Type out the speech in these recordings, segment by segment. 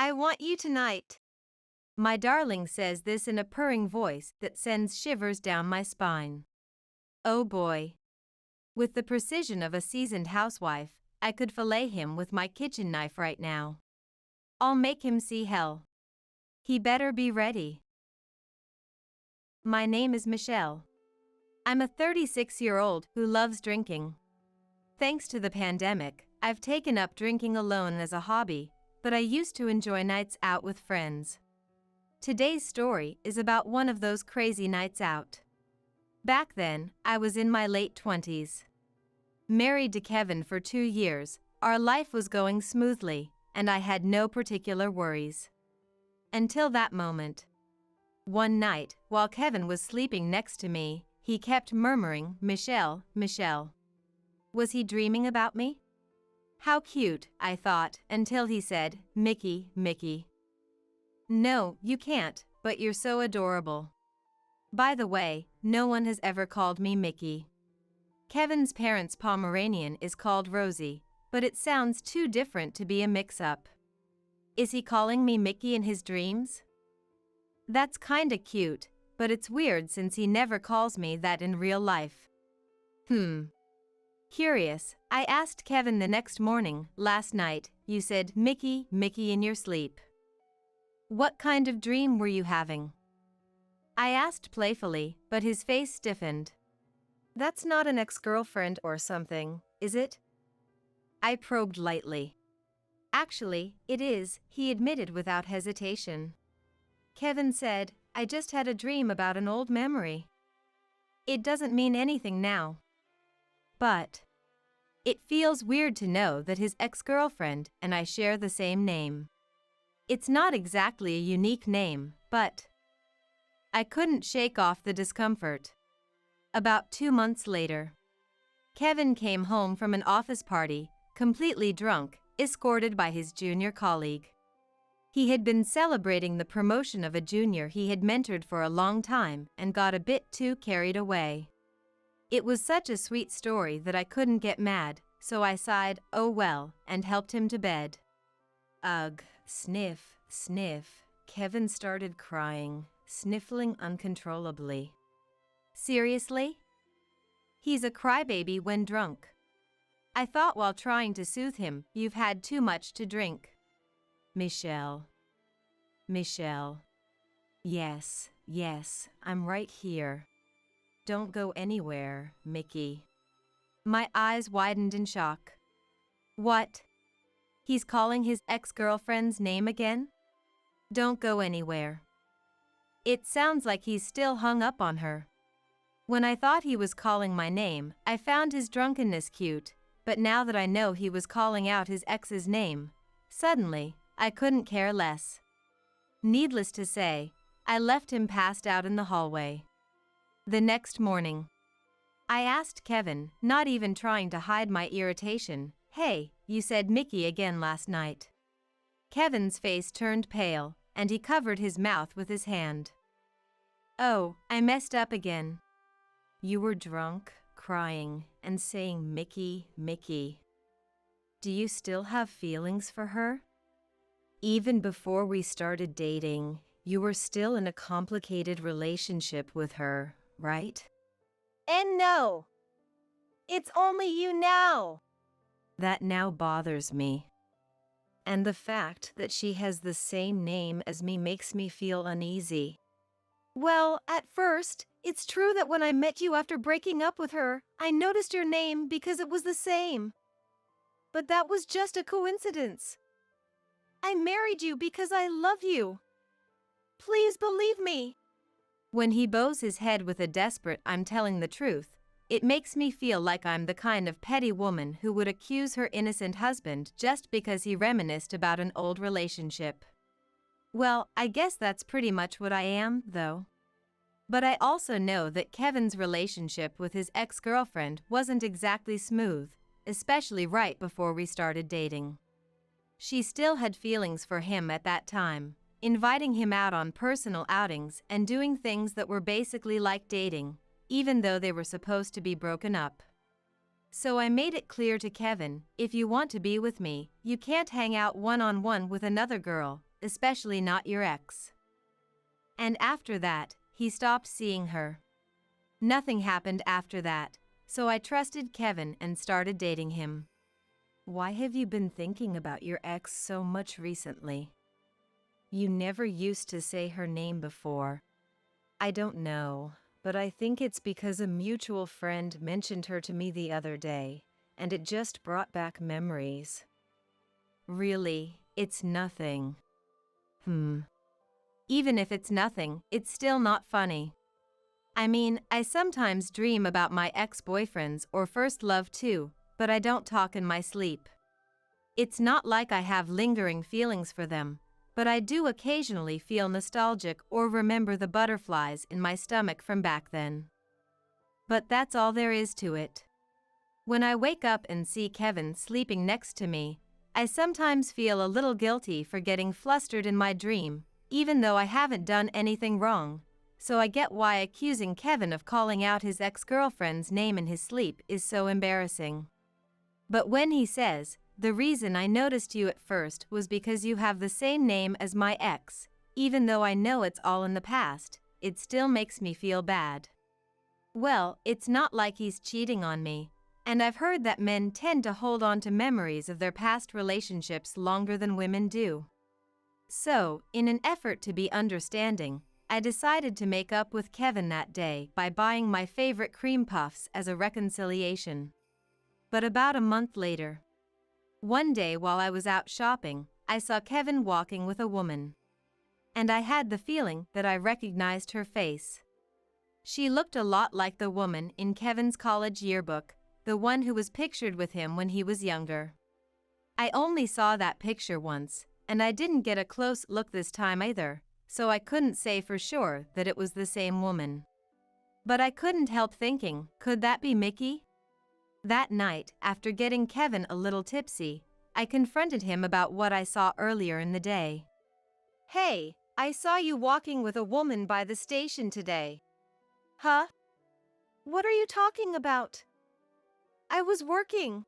I want you tonight. My darling says this in a purring voice that sends shivers down my spine. Oh boy. With the precision of a seasoned housewife, I could fillet him with my kitchen knife right now. I'll make him see hell. He better be ready. My name is Michelle. I'm a 36-year-old who loves drinking. Thanks to the pandemic, I've taken up drinking alone as a hobby, but I used to enjoy nights out with friends. Today's story is about one of those crazy nights out. Back then, I was in my late 20s. Married to Kevin for 2 years, our life was going smoothly, and I had no particular worries. Until that moment. One night, while Kevin was sleeping next to me, he kept murmuring, "Michelle, Michelle." Was he dreaming about me? How cute, I thought, until he said, "Mickey, Mickey." No, you can't, but you're so adorable. By the way, no one has ever called me Mickey. Kevin's parents' Pomeranian is called Rosie, but it sounds too different to be a mix-up. Is he calling me Mickey in his dreams? That's kinda cute, but it's weird since he never calls me that in real life. Curious, I asked Kevin the next morning, "Last night, you said Mickey, Mickey in your sleep. What kind of dream were you having?" I asked playfully, but his face stiffened. That's not an ex-girlfriend or something, is it? I probed lightly. Actually, it is, he admitted without hesitation. Kevin said, I just had a dream about an old memory. It doesn't mean anything now. But it feels weird to know that his ex-girlfriend and I share the same name. It's not exactly a unique name, but I couldn't shake off the discomfort. About 2 months later, Kevin came home from an office party, completely drunk, escorted by his junior colleague. He had been celebrating the promotion of a junior he had mentored for a long time and got a bit too carried away. It was such a sweet story that I couldn't get mad, so I sighed, "Oh well," and helped him to bed. Ugh, sniff, sniff. Kevin started crying, sniffling uncontrollably. Seriously? He's a crybaby when drunk. I thought while trying to soothe him, "You've had too much to drink." Michelle. Michelle. Yes, yes, I'm right here. Don't go anywhere, Mickey. My eyes widened in shock. What? He's calling his ex-girlfriend's name again? Don't go anywhere. It sounds like he's still hung up on her. When I thought he was calling my name, I found his drunkenness cute, but now that I know he was calling out his ex's name, suddenly, I couldn't care less. Needless to say, I left him passed out in the hallway. The next morning, I asked Kevin, not even trying to hide my irritation, "Hey, you said Mickey again last night." Kevin's face turned pale, and he covered his mouth with his hand. Oh, I messed up again. You were drunk, crying, and saying Mickey, Mickey. Do you still have feelings for her? Even before we started dating, you were still in a complicated relationship with her, right? And no, it's only you now. That now bothers me. And the fact that she has the same name as me makes me feel uneasy. Well, at first, it's true that when I met you after breaking up with her, I noticed your name because it was the same. But that was just a coincidence. I married you because I love you. Please believe me. When he bows his head with a desperate "I'm telling the truth," it makes me feel like I'm the kind of petty woman who would accuse her innocent husband just because he reminisced about an old relationship. Well, I guess that's pretty much what I am, though. But I also know that Kevin's relationship with his ex-girlfriend wasn't exactly smooth, especially right before we started dating. She still had feelings for him at that time, inviting him out on personal outings and doing things that were basically like dating, even though they were supposed to be broken up. So I made it clear to Kevin, if you want to be with me, you can't hang out one-on-one with another girl, especially not your ex. And after that, he stopped seeing her. Nothing happened after that, so I trusted Kevin and started dating him. Why have you been thinking about your ex so much recently? You never used to say her name before. I don't know, but I think it's because a mutual friend mentioned her to me the other day, and it just brought back memories. Really, it's nothing. Even if it's nothing, it's still not funny. I mean, I sometimes dream about my ex-boyfriends or first love too, but I don't talk in my sleep. It's not like I have lingering feelings for them, but I do occasionally feel nostalgic or remember the butterflies in my stomach from back then. But that's all there is to it. When I wake up and see Kevin sleeping next to me, I sometimes feel a little guilty for getting flustered in my dream, even though I haven't done anything wrong, so I get why accusing Kevin of calling out his ex-girlfriend's name in his sleep is so embarrassing. But when he says, "The reason I noticed you at first was because you have the same name as my ex," even though I know it's all in the past, it still makes me feel bad. Well, it's not like he's cheating on me, and I've heard that men tend to hold on to memories of their past relationships longer than women do. So, in an effort to be understanding, I decided to make up with Kevin that day by buying my favorite cream puffs as a reconciliation. But about a month later, one day while I was out shopping, I saw Kevin walking with a woman. And I had the feeling that I recognized her face. She looked a lot like the woman in Kevin's college yearbook, the one who was pictured with him when he was younger. I only saw that picture once, and I didn't get a close look this time either, so I couldn't say for sure that it was the same woman. But I couldn't help thinking, could that be Mickey? That night, after getting Kevin a little tipsy, I confronted him about what I saw earlier in the day. Hey, I saw you walking with a woman by the station today. Huh? What are you talking about? I was working.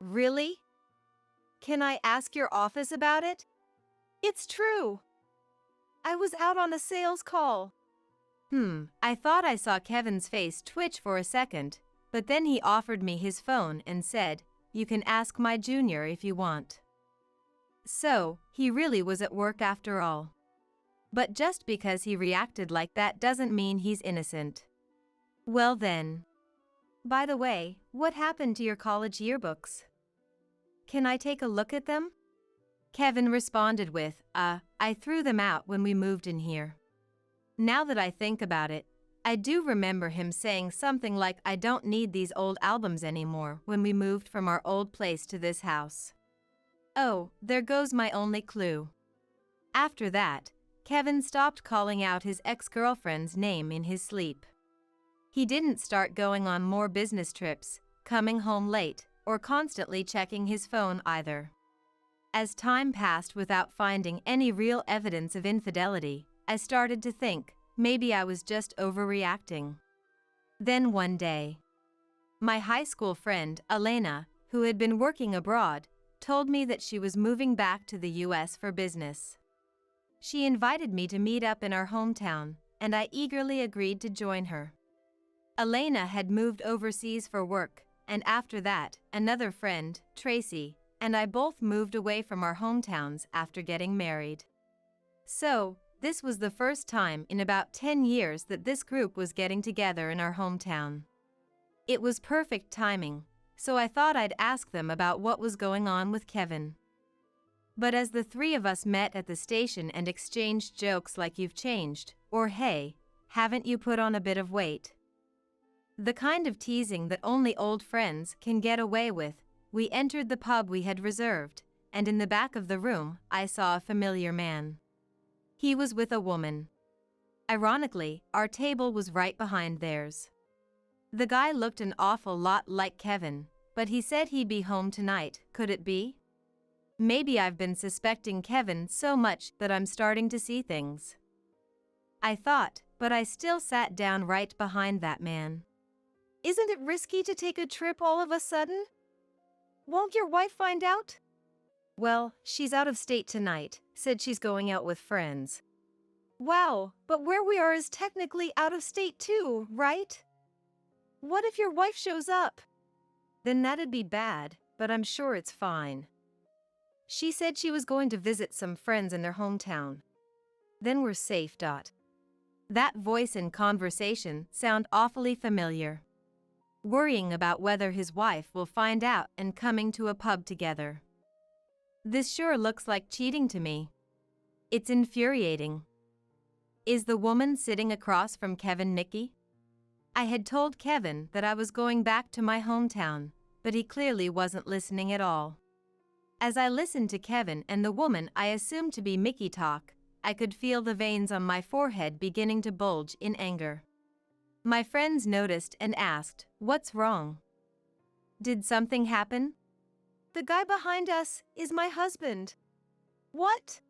Really? Can I ask your office about it? It's true. I was out on a sales call. I thought I saw Kevin's face twitch for a second, but then he offered me his phone and said, "You can ask my junior if you want." So, he really was at work after all. But just because he reacted like that doesn't mean he's innocent. Well then. By the way, what happened to your college yearbooks? Can I take a look at them? Kevin responded with, I threw them out when we moved in here. Now that I think about it, I do remember him saying something like I don't need these old albums anymore when we moved from our old place to this house. Oh, there goes my only clue. After that, Kevin stopped calling out his ex-girlfriend's name in his sleep. He didn't start going on more business trips, coming home late, or constantly checking his phone either. As time passed without finding any real evidence of infidelity, I started to think, maybe I was just overreacting. Then one day, my high school friend, Elena, who had been working abroad, told me that she was moving back to the US for business. She invited me to meet up in our hometown, and I eagerly agreed to join her. Elena had moved overseas for work, and after that, another friend, Tracy, and I both moved away from our hometowns after getting married. So, this was the first time in about 10 years that this group was getting together in our hometown. It was perfect timing, so I thought I'd ask them about what was going on with Kevin. But as the three of us met at the station and exchanged jokes like "you've changed," or "hey, haven't you put on a bit of weight?" the kind of teasing that only old friends can get away with, we entered the pub we had reserved, and in the back of the room, I saw a familiar man. He was with a woman. Ironically, our table was right behind theirs. The guy looked an awful lot like Kevin, but he said he'd be home tonight. Could it be? Maybe I've been suspecting Kevin so much that I'm starting to see things. I thought, but I still sat down right behind that man. Isn't it risky to take a trip all of a sudden? Won't your wife find out? Well, she's out of state tonight, said she's going out with friends. Wow, but where we are is technically out of state too, right? What if your wife shows up? Then that'd be bad, but I'm sure it's fine. She said she was going to visit some friends in their hometown. Then we're safe. That voice and conversation sound awfully familiar. Worrying about whether his wife will find out and coming to a pub together. This sure looks like cheating to me. It's infuriating. Is the woman sitting across from Kevin Nikki? I had told Kevin that I was going back to my hometown, but he clearly wasn't listening at all. As I listened to Kevin and the woman I assumed to be Mickey talk, I could feel the veins on my forehead beginning to bulge in anger. My friends noticed and asked, "What's wrong? Did something happen?" The guy behind us is my husband. What?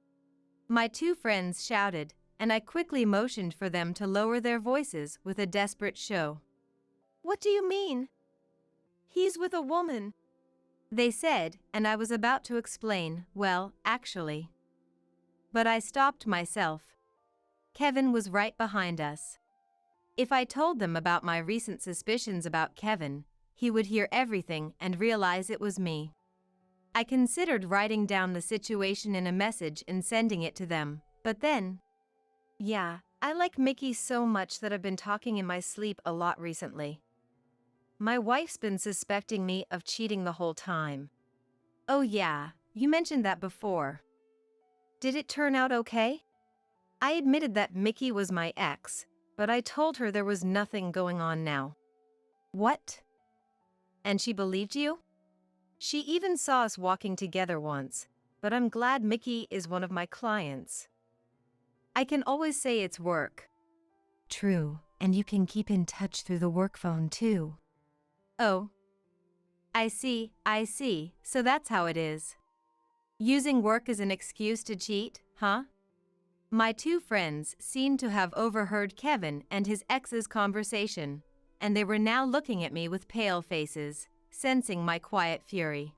My two friends shouted, and I quickly motioned for them to lower their voices with a desperate show. What do you mean? He's with a woman. They said, and I was about to explain, well, actually. But I stopped myself. Kevin was right behind us. If I told them about my recent suspicions about Kevin, he would hear everything and realize it was me. I considered writing down the situation in a message and sending it to them, but then... Yeah, I like Mickey so much that I've been talking in my sleep a lot recently. My wife's been suspecting me of cheating the whole time. Oh yeah, you mentioned that before. Did it turn out okay? I admitted that Mickey was my ex, but I told her there was nothing going on now. What? And she believed you? She even saw us walking together once, but I'm glad Mickey is one of my clients. I can always say it's work. True, and you can keep in touch through the work phone too. Oh. I see, so that's how it is. Using work as an excuse to cheat, huh? My two friends seemed to have overheard Kevin and his ex's conversation, and they were now looking at me with pale faces, sensing my quiet fury.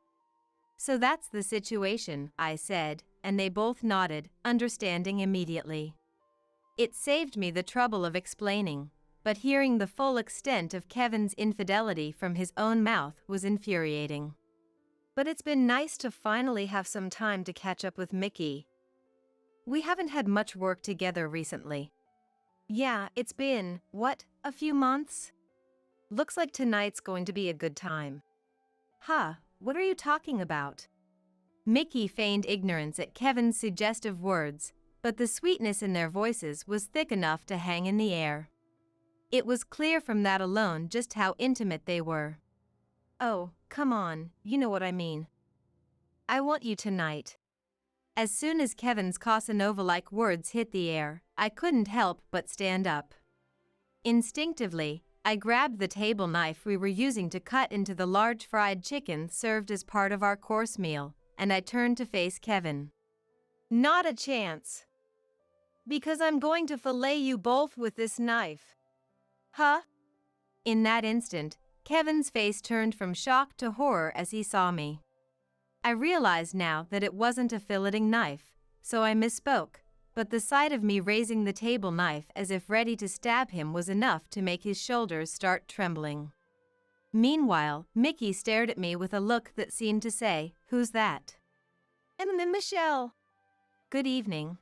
So that's the situation, I said, and they both nodded, understanding immediately. It saved me the trouble of explaining, but hearing the full extent of Kevin's infidelity from his own mouth was infuriating. But it's been nice to finally have some time to catch up with Mickey. We haven't had much work together recently. Yeah, it's been, a few months? Looks like tonight's going to be a good time. Huh, what are you talking about? Mickey feigned ignorance at Kevin's suggestive words, but the sweetness in their voices was thick enough to hang in the air. It was clear from that alone just how intimate they were. Oh, come on, you know what I mean. I want you tonight. As soon as Kevin's Casanova-like words hit the air, I couldn't help but stand up. Instinctively, I grabbed the table knife we were using to cut into the large fried chicken served as part of our course meal, and I turned to face Kevin. Not a chance. Because I'm going to fillet you both with this knife. Huh? In that instant, Kevin's face turned from shock to horror as he saw me. I realized now that it wasn't a filleting knife, so I misspoke, but the sight of me raising the table knife as if ready to stab him was enough to make his shoulders start trembling. Meanwhile, Mickey stared at me with a look that seemed to say, "Who's that?" I'm Michelle. Good evening.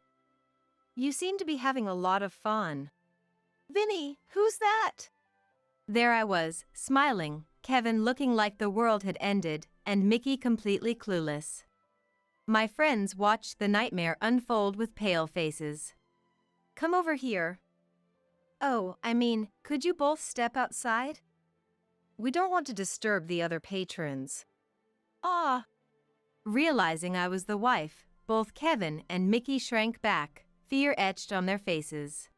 You seem to be having a lot of fun. Vinny, who's that? There I was, smiling, Kevin looking like the world had ended, and Mickey completely clueless. My friends watched the nightmare unfold with pale faces. Come over here. Oh, could you both step outside? We don't want to disturb the other patrons. Ah. Realizing I was the wife, both Kevin and Mickey shrank back, fear etched on their faces.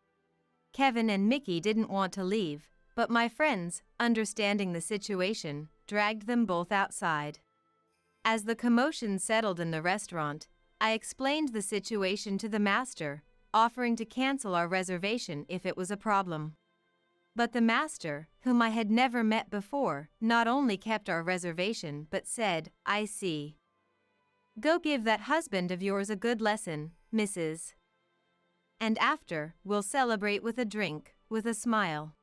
Kevin and Mickey didn't want to leave, but my friends, understanding the situation, dragged them both outside. As the commotion settled in the restaurant, I explained the situation to the master, offering to cancel our reservation if it was a problem. But the master, whom I had never met before, not only kept our reservation but said, "I see." Go give that husband of yours a good lesson, Mrs. And after, we'll celebrate with a drink, with a smile.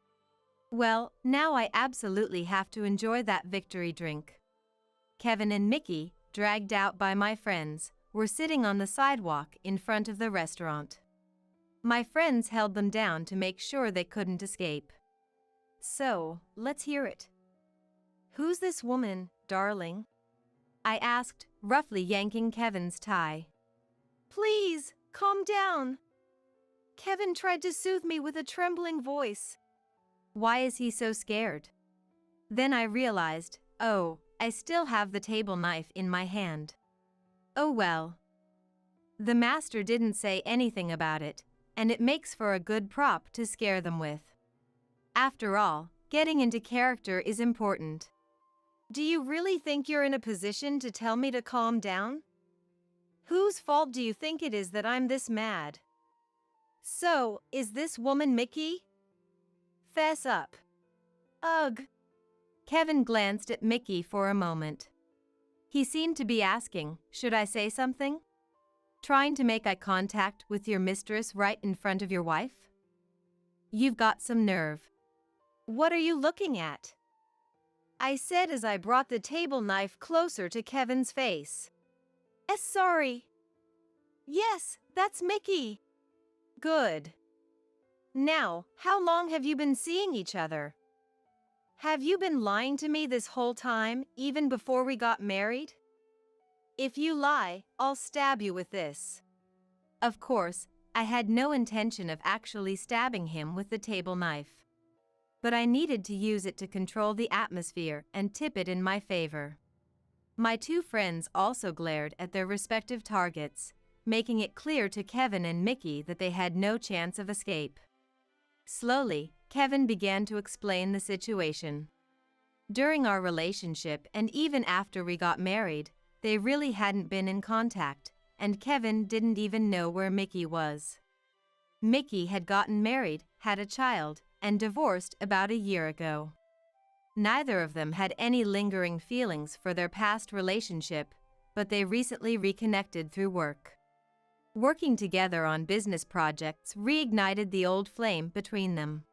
Well, now I absolutely have to enjoy that victory drink. Kevin and Mickey, dragged out by my friends, were sitting on the sidewalk in front of the restaurant. My friends held them down to make sure they couldn't escape. So, let's hear it. Who's this woman, darling? I asked, roughly yanking Kevin's tie. Please, calm down. Kevin tried to soothe me with a trembling voice. Why is he so scared? Then I realized, oh, I still have the table knife in my hand. Oh well. The master didn't say anything about it, and it makes for a good prop to scare them with. After all, getting into character is important. Do you really think you're in a position to tell me to calm down? Whose fault do you think it is that I'm this mad? So, is this woman Mickey? Fess up. Ugh. Kevin glanced at Mickey for a moment. He seemed to be asking, should I say something? Trying to make eye contact with your mistress right in front of your wife? You've got some nerve. What are you looking at? I said as I brought the table knife closer to Kevin's face. Sorry. Yes, that's Mickey. Good. Now, how long have you been seeing each other? Have you been lying to me this whole time, even before we got married? If you lie, I'll stab you with this. Of course, I had no intention of actually stabbing him with the table knife. But I needed to use it to control the atmosphere and tip it in my favor. My two friends also glared at their respective targets, making it clear to Kevin and Mickey that they had no chance of escape. Slowly, Kevin began to explain the situation. During our relationship and even after we got married, they really hadn't been in contact, and Kevin didn't even know where Mickey was. Mickey had gotten married, had a child, and divorced about a year ago. Neither of them had any lingering feelings for their past relationship, but they recently reconnected through work. Working together on business projects reignited the old flame between them.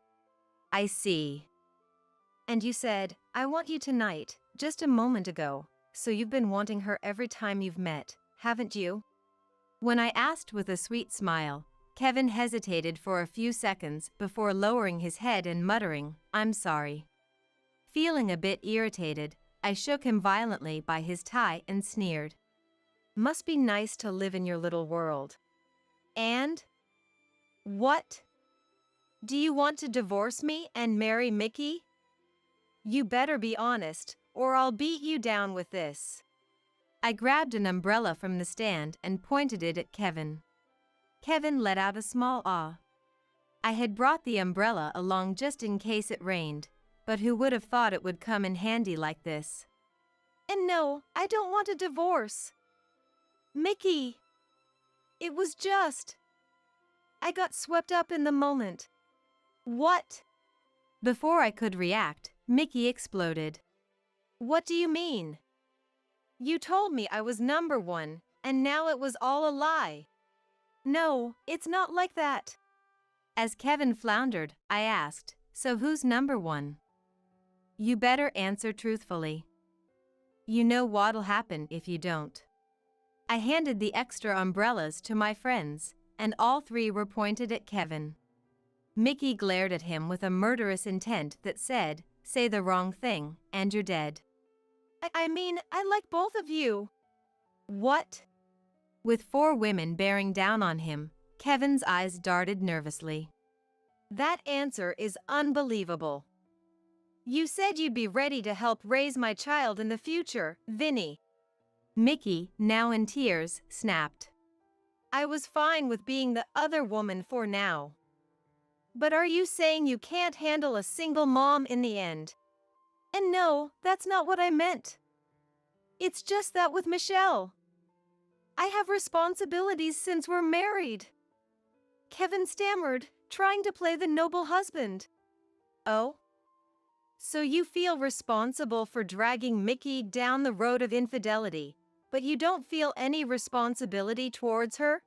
I see. And you said, I want you tonight, just a moment ago, so you've been wanting her every time you've met, haven't you? When I asked with a sweet smile, Kevin hesitated for a few seconds before lowering his head and muttering, I'm sorry. Feeling a bit irritated, I shook him violently by his tie and sneered. Must be nice to live in your little world. And? What? Do you want to divorce me and marry Mickey? You better be honest, or I'll beat you down with this. I grabbed an umbrella from the stand and pointed it at Kevin. Kevin let out a small ah. I had brought the umbrella along just in case it rained, but who would have thought it would come in handy like this? And no, I don't want a divorce. Mickey! It was just... I got swept up in the moment. What? Before I could react, Mickey exploded. What do you mean? You told me I was number one, and now it was all a lie. No, it's not like that. As Kevin floundered, I asked, so who's number one? You better answer truthfully. You know what'll happen if you don't. I handed the extra umbrellas to my friends, and all three were pointed at Kevin. Mickey glared at him with a murderous intent that said, say the wrong thing, and you're dead. I mean, I like both of you. What? With 4 women bearing down on him, Kevin's eyes darted nervously. That answer is unbelievable. You said you'd be ready to help raise my child in the future, Vinny. Mickey, now in tears, snapped. I was fine with being the other woman for now. But are you saying you can't handle a single mom in the end? And no, that's not what I meant. It's just that with Michelle, I have responsibilities since we're married. Kevin stammered, trying to play the noble husband. Oh? So you feel responsible for dragging Mickey down the road of infidelity, but you don't feel any responsibility towards her?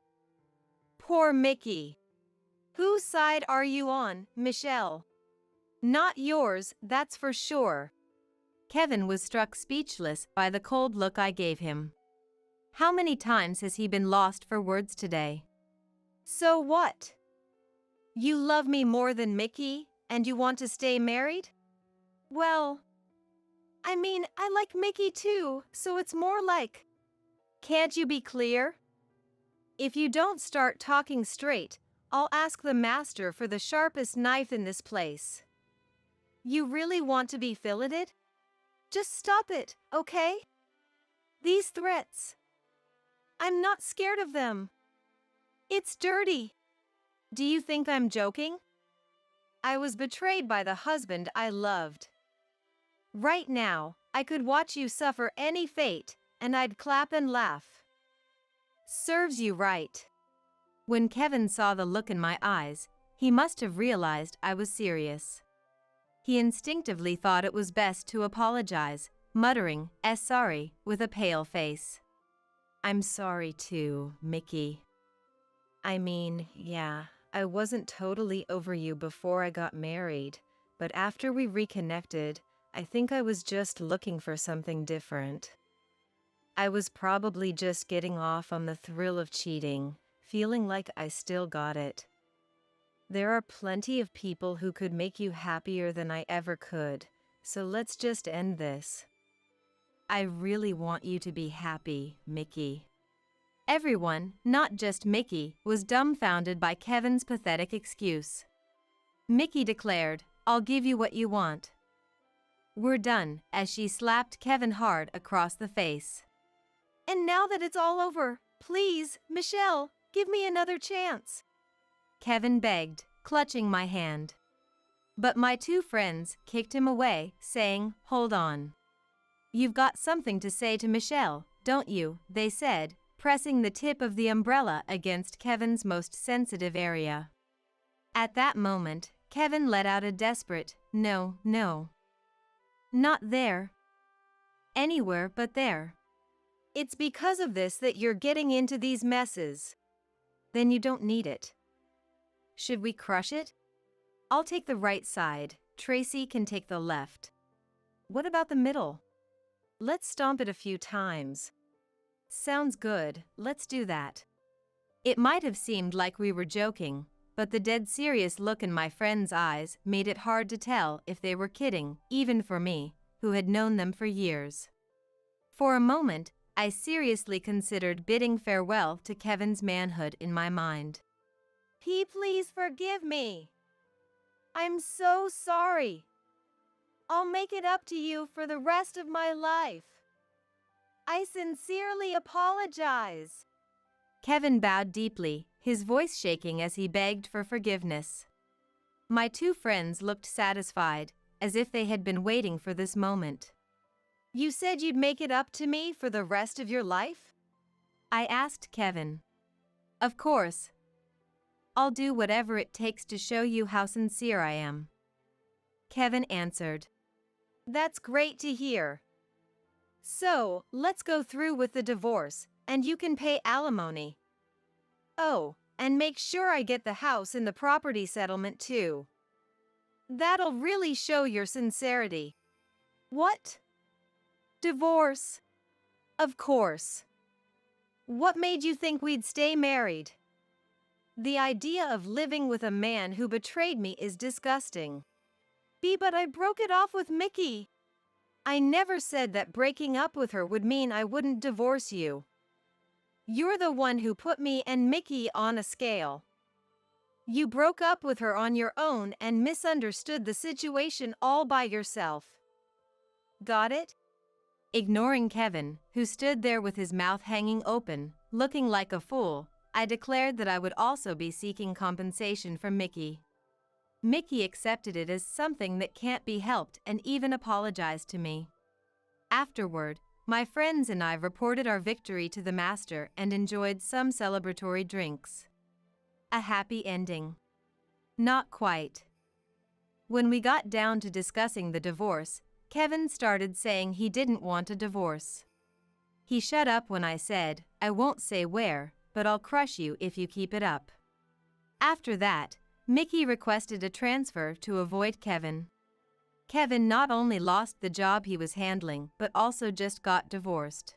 Poor Mickey. Whose side are you on, Michelle? Not yours, that's for sure. Kevin was struck speechless by the cold look I gave him. How many times has he been lost for words today? So what? You love me more than Mickey, and you want to stay married? Well, I mean, I like Mickey too, so it's more like... Can't you be clear? If you don't start talking straight, I'll ask the master for the sharpest knife in this place. You really want to be filleted? Just stop it, okay? These threats. I'm not scared of them. It's dirty. Do you think I'm joking? I was betrayed by the husband I loved. Right now, I could watch you suffer any fate, and I'd clap and laugh. Serves you right. When Kevin saw the look in my eyes, he must have realized I was serious. He instinctively thought it was best to apologize, muttering, sorry, with a pale face. I'm sorry too, Mickey. I mean, yeah, I wasn't totally over you before I got married, but after we reconnected, I think I was just looking for something different. I was probably just getting off on the thrill of cheating, feeling like I still got it. There are plenty of people who could make you happier than I ever could, so let's just end this. I really want you to be happy, Mickey. Everyone, not just Mickey, was dumbfounded by Kevin's pathetic excuse. Mickey declared, I'll give you what you want. We're done, as she slapped Kevin hard across the face. And now that it's all over, please, Michelle, give me another chance. Kevin begged, clutching my hand. But my two friends kicked him away, saying, Hold on. You've got something to say to Michelle, don't you? They said, pressing the tip of the umbrella against Kevin's most sensitive area. At that moment, Kevin let out a desperate, no, no. Not there. Anywhere but there. It's because of this that you're getting into these messes. Then you don't need it. Should we crush it? I'll take the right side, Tracy can take the left. What about the middle? Let's stomp it a few times. Sounds good, let's do that. It might have seemed like we were joking, but the dead serious look in my friends' eyes made it hard to tell if they were kidding, even for me, who had known them for years. For a moment, I seriously considered bidding farewell to Kevin's manhood in my mind. Please forgive me. I'm so sorry. I'll make it up to you for the rest of my life. I sincerely apologize. Kevin bowed deeply, his voice shaking as he begged for forgiveness. My two friends looked satisfied, as if they had been waiting for this moment. You said you'd make it up to me for the rest of your life? I asked Kevin. Of course. I'll do whatever it takes to show you how sincere I am. Kevin answered. That's great to hear. So, let's go through with the divorce, and you can pay alimony. Oh, and make sure I get the house in the property settlement too. That'll really show your sincerity. What? Divorce? Of course. What made you think we'd stay married? The idea of living with a man who betrayed me is disgusting. But I broke it off with Mickey. I never said that breaking up with her would mean I wouldn't divorce you. You're the one who put me and Mickey on a scale. You broke up with her on your own and misunderstood the situation all by yourself. Got it? Ignoring Kevin, who stood there with his mouth hanging open, looking like a fool, I declared that I would also be seeking compensation from Mickey. Mickey accepted it as something that can't be helped and even apologized to me. Afterward, my friends and I reported our victory to the master and enjoyed some celebratory drinks. A happy ending. Not quite. When we got down to discussing the divorce, Kevin started saying he didn't want a divorce. He shut up when I said, "I won't say where, but I'll crush you if you keep it up." After that, Mickey requested a transfer to avoid Kevin. Kevin not only lost the job he was handling but also just got divorced.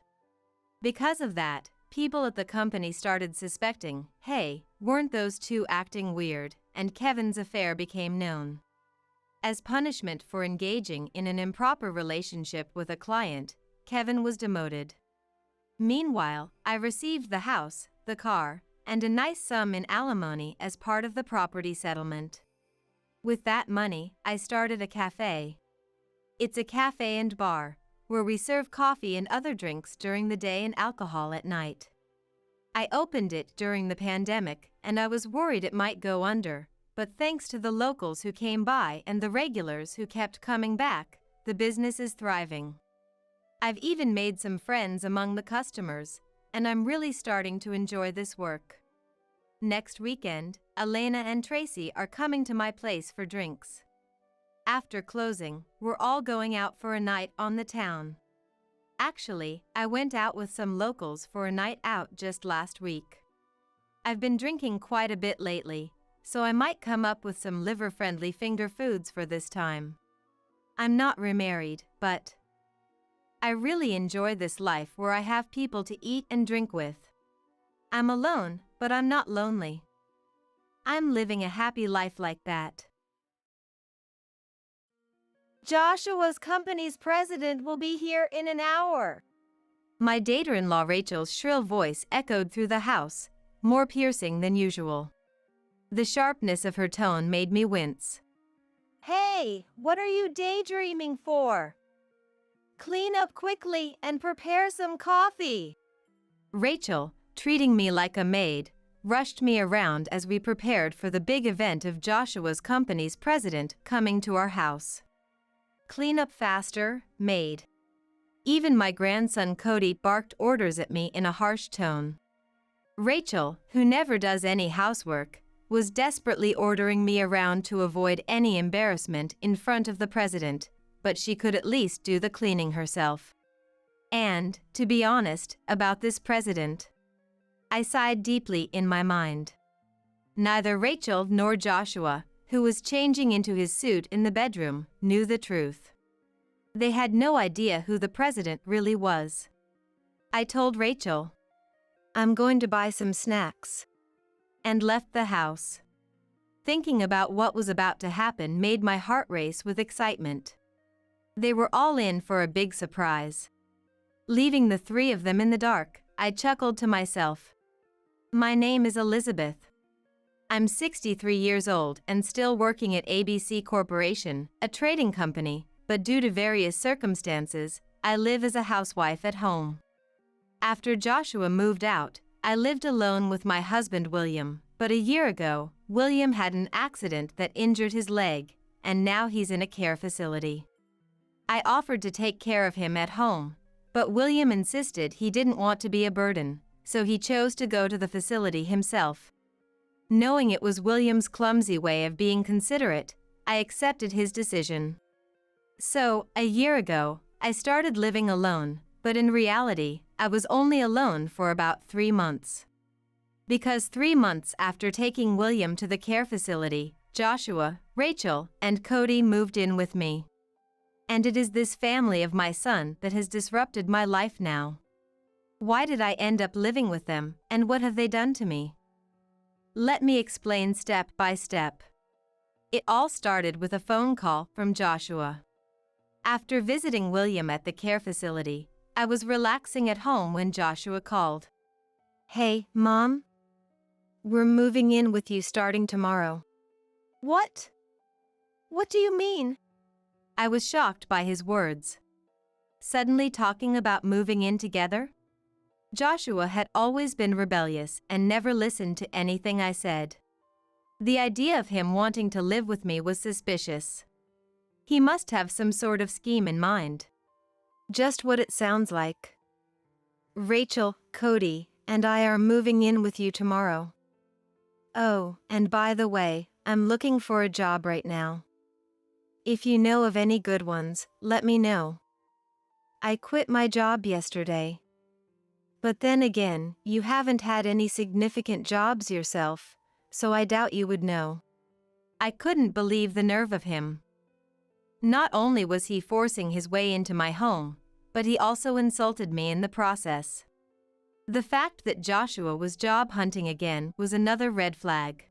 Because of that, people at the company started suspecting, hey, weren't those two acting weird, and Kevin's affair became known. As punishment for engaging in an improper relationship with a client, Kevin was demoted. Meanwhile, I received the house, the car, and a nice sum in alimony as part of the property settlement. With that money, I started a cafe. It's a cafe and bar, where we serve coffee and other drinks during the day and alcohol at night. I opened it during the pandemic, and I was worried it might go under, but thanks to the locals who came by and the regulars who kept coming back, the business is thriving. I've even made some friends among the customers, and I'm really starting to enjoy this work. Next weekend, Elena and Tracy are coming to my place for drinks. After closing, we're all going out for a night on the town. Actually, I went out with some locals for a night out just last week. I've been drinking quite a bit lately, so I might come up with some liver-friendly finger foods for this time. I'm not remarried, but I really enjoy this life where I have people to eat and drink with. I'm alone, but I'm not lonely. I'm living a happy life like that. Joshua's company's president will be here in an hour. My daughter-in-law Rachel's shrill voice echoed through the house, more piercing than usual. The sharpness of her tone made me wince. Hey, what are you daydreaming for? Clean up quickly and prepare some coffee. Rachel, treating me like a maid, rushed me around as we prepared for the big event of Joshua's company's president coming to our house. Clean up faster, maid. Even my grandson Cody barked orders at me in a harsh tone. Rachel, who never does any housework, was desperately ordering me around to avoid any embarrassment in front of the president, but she could at least do the cleaning herself. And, to be honest, about this president, I sighed deeply in my mind. Neither Rachel nor Joshua, who was changing into his suit in the bedroom, knew the truth. They had no idea who the president really was. I told Rachel, "I'm going to buy some snacks," and left the house. Thinking about what was about to happen made my heart race with excitement. They were all in for a big surprise. Leaving the three of them in the dark, I chuckled to myself. My name is Elizabeth. I'm 63 years old and still working at ABC Corporation, a trading company, but due to various circumstances, I live as a housewife at home. After Joshua moved out, I lived alone with my husband William, but a year ago, William had an accident that injured his leg, and now he's in a care facility. I offered to take care of him at home, but William insisted he didn't want to be a burden, so he chose to go to the facility himself. Knowing it was William's clumsy way of being considerate, I accepted his decision. So, a year ago, I started living alone, but in reality, I was only alone for about 3 months. Because 3 months after taking William to the care facility, Joshua, Rachel, and Cody moved in with me. And it is this family of my son that has disrupted my life now. Why did I end up living with them, and what have they done to me? Let me explain step by step. It all started with a phone call from Joshua. After visiting William at the care facility, I was relaxing at home when Joshua called. "Hey, Mom? We're moving in with you starting tomorrow." What? What do you mean? I was shocked by his words. Suddenly talking about moving in together? Joshua had always been rebellious and never listened to anything I said. The idea of him wanting to live with me was suspicious. He must have some sort of scheme in mind. Just what it sounds like. "Rachel, Cody, and I are moving in with you tomorrow. Oh, and by the way, I'm looking for a job right now. If you know of any good ones, let me know. I quit my job yesterday. But then again, you haven't had any significant jobs yourself, so I doubt you would know. I couldn't believe the nerve of him. Not only was he forcing his way into my home, but he also insulted me in the process. The fact that Joshua was job hunting again was another red flag.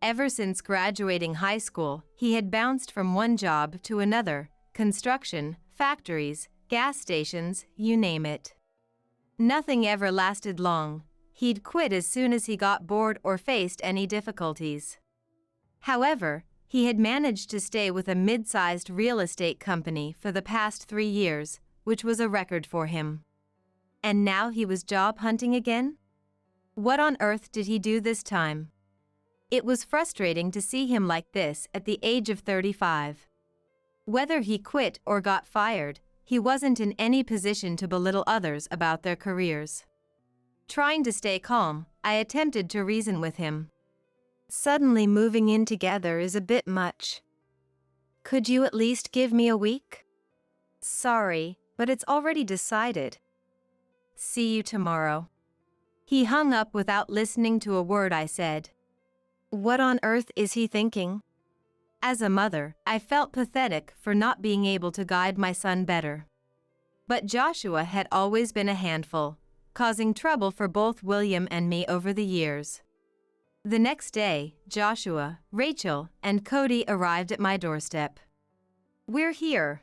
Ever since graduating high school, he had bounced from one job to another: construction, factories, gas stations, you name it. Nothing ever lasted long. He'd quit as soon as he got bored or faced any difficulties. However, he had managed to stay with a mid-sized real estate company for the past 3 years, which was a record for him. And now he was job hunting again? What on earth did he do this time? It was frustrating to see him like this at the age of 35. Whether he quit or got fired, he wasn't in any position to belittle others about their careers. Trying to stay calm, I attempted to reason with him. Suddenly moving in together is a bit much. Could you at least give me a week? Sorry, but it's already decided. See you tomorrow. He hung up without listening to a word I said. What on earth is he thinking? As a mother, I felt pathetic for not being able to guide my son better. But Joshua had always been a handful, causing trouble for both William and me over the years. The next day, Joshua, Rachel, and Cody arrived at my doorstep. We're here.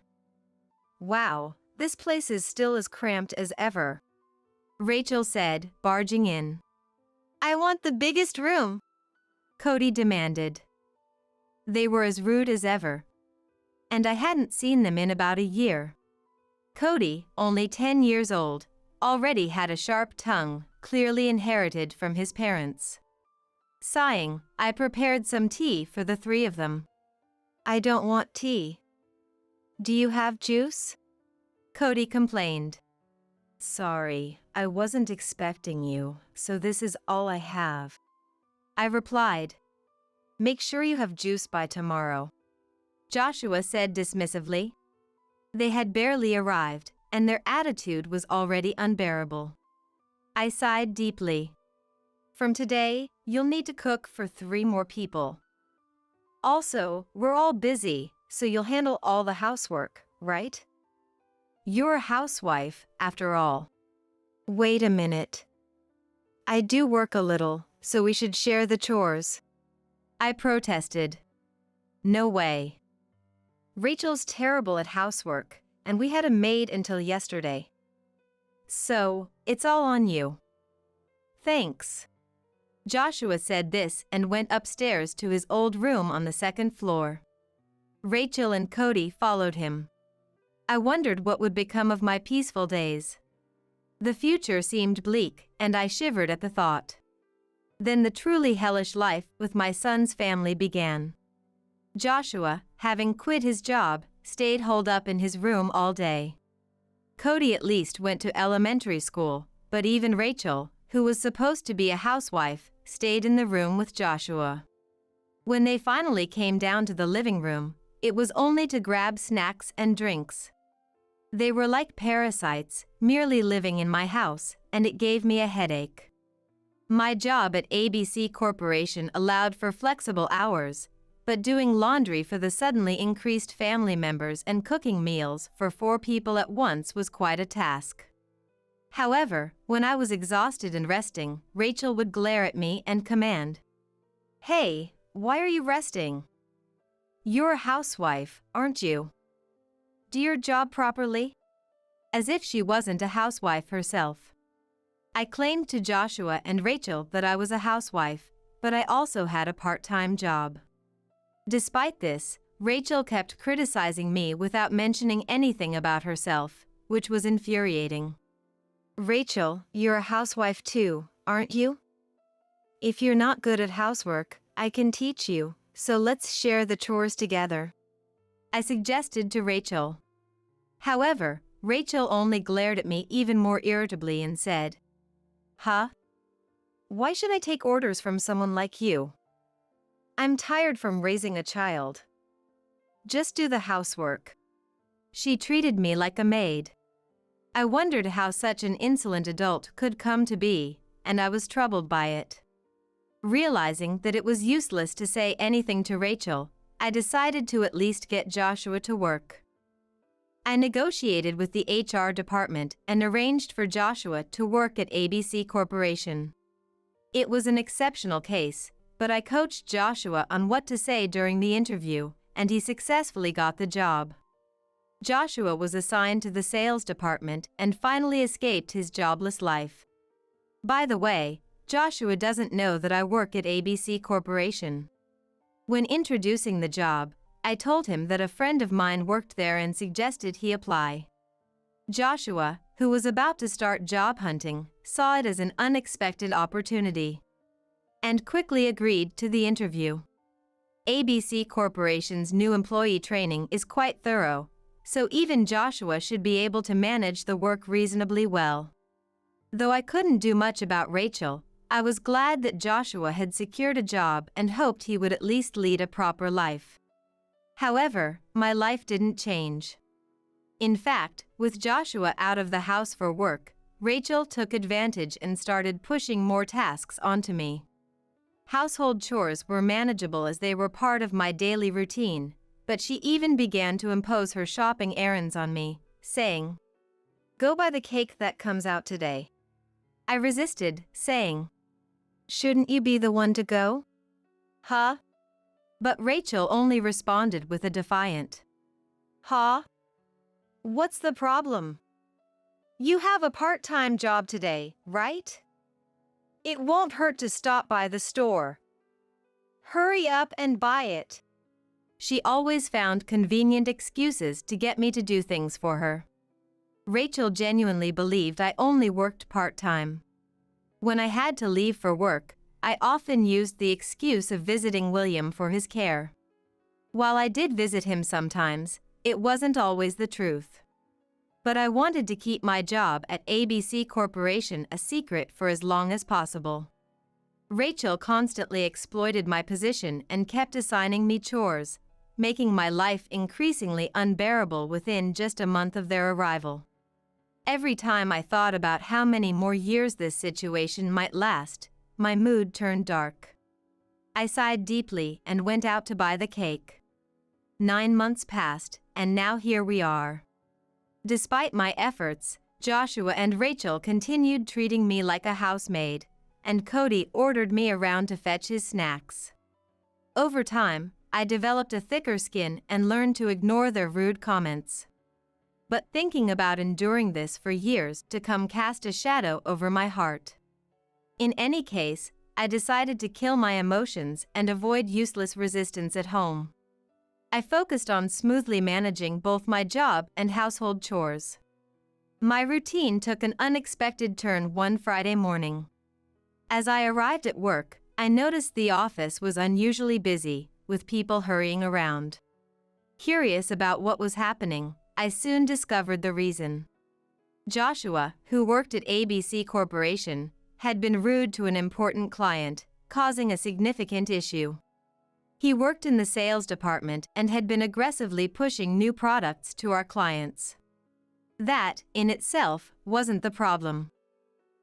Wow, this place is still as cramped as ever, Rachel said, barging in. I want the biggest room, Cody demanded. They were as rude as ever, and I hadn't seen them in about a year. Cody, only 10 years old, already had a sharp tongue, clearly inherited from his parents. Sighing, I prepared some tea for the 3 of them. I don't want tea. Do you have juice? Cody complained. Sorry, I wasn't expecting you, so this is all I have, I replied. Make sure you have juice by tomorrow, Joshua said dismissively. They had barely arrived, and their attitude was already unbearable. I sighed deeply. From today, you'll need to cook for 3 more people. Also, we're all busy, so you'll handle all the housework, right? You're a housewife, after all. Wait a minute. I do work a little, so we should share the chores, I protested. No way. Rachel's terrible at housework, and we had a maid until yesterday. So, it's all on you. Thanks. Joshua said this and went upstairs to his old room on the 2nd floor. Rachel and Cody followed him. I wondered what would become of my peaceful days. The future seemed bleak, and I shivered at the thought. Then the truly hellish life with my son's family began. Joshua, having quit his job, stayed holed up in his room all day. Cody at least went to elementary school, but even Rachel, who was supposed to be a housewife, stayed in the room with Joshua. When they finally came down to the living room, it was only to grab snacks and drinks. They were like parasites, merely living in my house, and it gave me a headache. My job at ABC Corporation allowed for flexible hours, but doing laundry for the suddenly increased family members and cooking meals for 4 people at once was quite a task. However, when I was exhausted and resting, Rachel would glare at me and command, "Hey, why are you resting? You're a housewife, aren't you? Do your job properly?" As if she wasn't a housewife herself. I claimed to Joshua and Rachel that I was a housewife, but I also had a part-time job. Despite this, Rachel kept criticizing me without mentioning anything about herself, which was infuriating. Rachel, you're a housewife too, aren't you? If you're not good at housework, I can teach you, so let's share the chores together, I suggested to Rachel. However, Rachel only glared at me even more irritably and said, "Huh? Why should I take orders from someone like you? I'm tired from raising a child. Just do the housework." She treated me like a maid. I wondered how such an insolent adult could come to be, and I was troubled by it. Realizing that it was useless to say anything to Rachel, I decided to at least get Joshua to work. I negotiated with the HR department and arranged for Joshua to work at ABC Corporation. It was an exceptional case, but I coached Joshua on what to say during the interview, and he successfully got the job. Joshua was assigned to the sales department and finally escaped his jobless life. By the way, Joshua doesn't know that I work at ABC Corporation. When introducing the job, I told him that a friend of mine worked there and suggested he apply. Joshua, who was about to start job hunting, saw it as an unexpected opportunity and quickly agreed to the interview. ABC Corporation's new employee training is quite thorough, so even Joshua should be able to manage the work reasonably well. Though I couldn't do much about Rachel, I was glad that Joshua had secured a job and hoped he would at least lead a proper life. However, my life didn't change. In fact, with Joshua out of the house for work, Rachel took advantage and started pushing more tasks onto me. Household chores were manageable as they were part of my daily routine, but she even began to impose her shopping errands on me, saying, "Go buy the cake that comes out today." I resisted, saying, "Shouldn't you be the one to go?" Huh? But Rachel only responded with a defiant, Huh? What's the problem? You have a part-time job today, right? It won't hurt to stop by the store. Hurry up and buy it. She always found convenient excuses to get me to do things for her. Rachel genuinely believed I only worked part-time. When I had to leave for work, I often used the excuse of visiting William for his care. While I did visit him sometimes, it wasn't always the truth. But I wanted to keep my job at ABC Corporation a secret for as long as possible. Rachel constantly exploited my position and kept assigning me chores, making my life increasingly unbearable within just a month of their arrival. Every time I thought about how many more years this situation might last, my mood turned dark. I sighed deeply and went out to buy the cake. 9 months passed, and now here we are. Despite my efforts, Joshua and Rachel continued treating me like a housemaid, and Cody ordered me around to fetch his snacks. Over time, I developed a thicker skin and learned to ignore their rude comments. But thinking about enduring this for years to come cast a shadow over my heart. In any case, I decided to kill my emotions and avoid useless resistance at home. I focused on smoothly managing both my job and household chores. My routine took an unexpected turn one Friday morning. As I arrived at work, I noticed the office was unusually busy, with people hurrying around. Curious about what was happening, I soon discovered the reason. Joshua, who worked at ABC Corporation, had been rude to an important client, causing a significant issue. He worked in the sales department and had been aggressively pushing new products to our clients. That, in itself, wasn't the problem.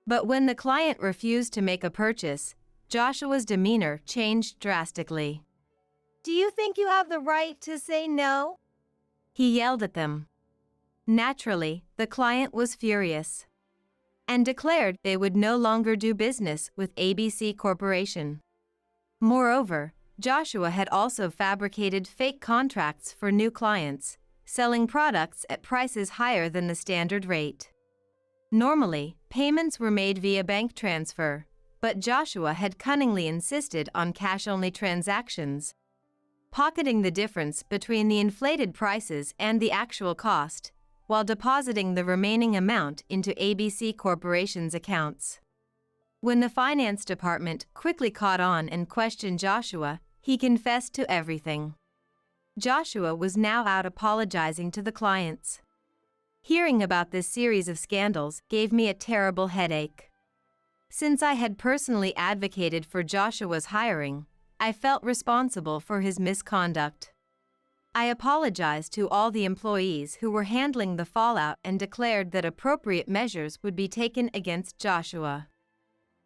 But when the client refused to make a purchase, Joshua's demeanor changed drastically. "Do you think you have the right to say no?" He yelled at them. Naturally, the client was furious and declared they would no longer do business with ABC Corporation. Moreover, Joshua had also fabricated fake contracts for new clients, selling products at prices higher than the standard rate. Normally, payments were made via bank transfer, but Joshua had cunningly insisted on cash-only transactions, pocketing the difference between the inflated prices and the actual cost, while depositing the remaining amount into ABC Corporation's accounts. When the finance department quickly caught on and questioned Joshua, he confessed to everything. Joshua was now out apologizing to the clients. Hearing about this series of scandals gave me a terrible headache. Since I had personally advocated for Joshua's hiring, I felt responsible for his misconduct. I apologized to all the employees who were handling the fallout and declared that appropriate measures would be taken against Joshua.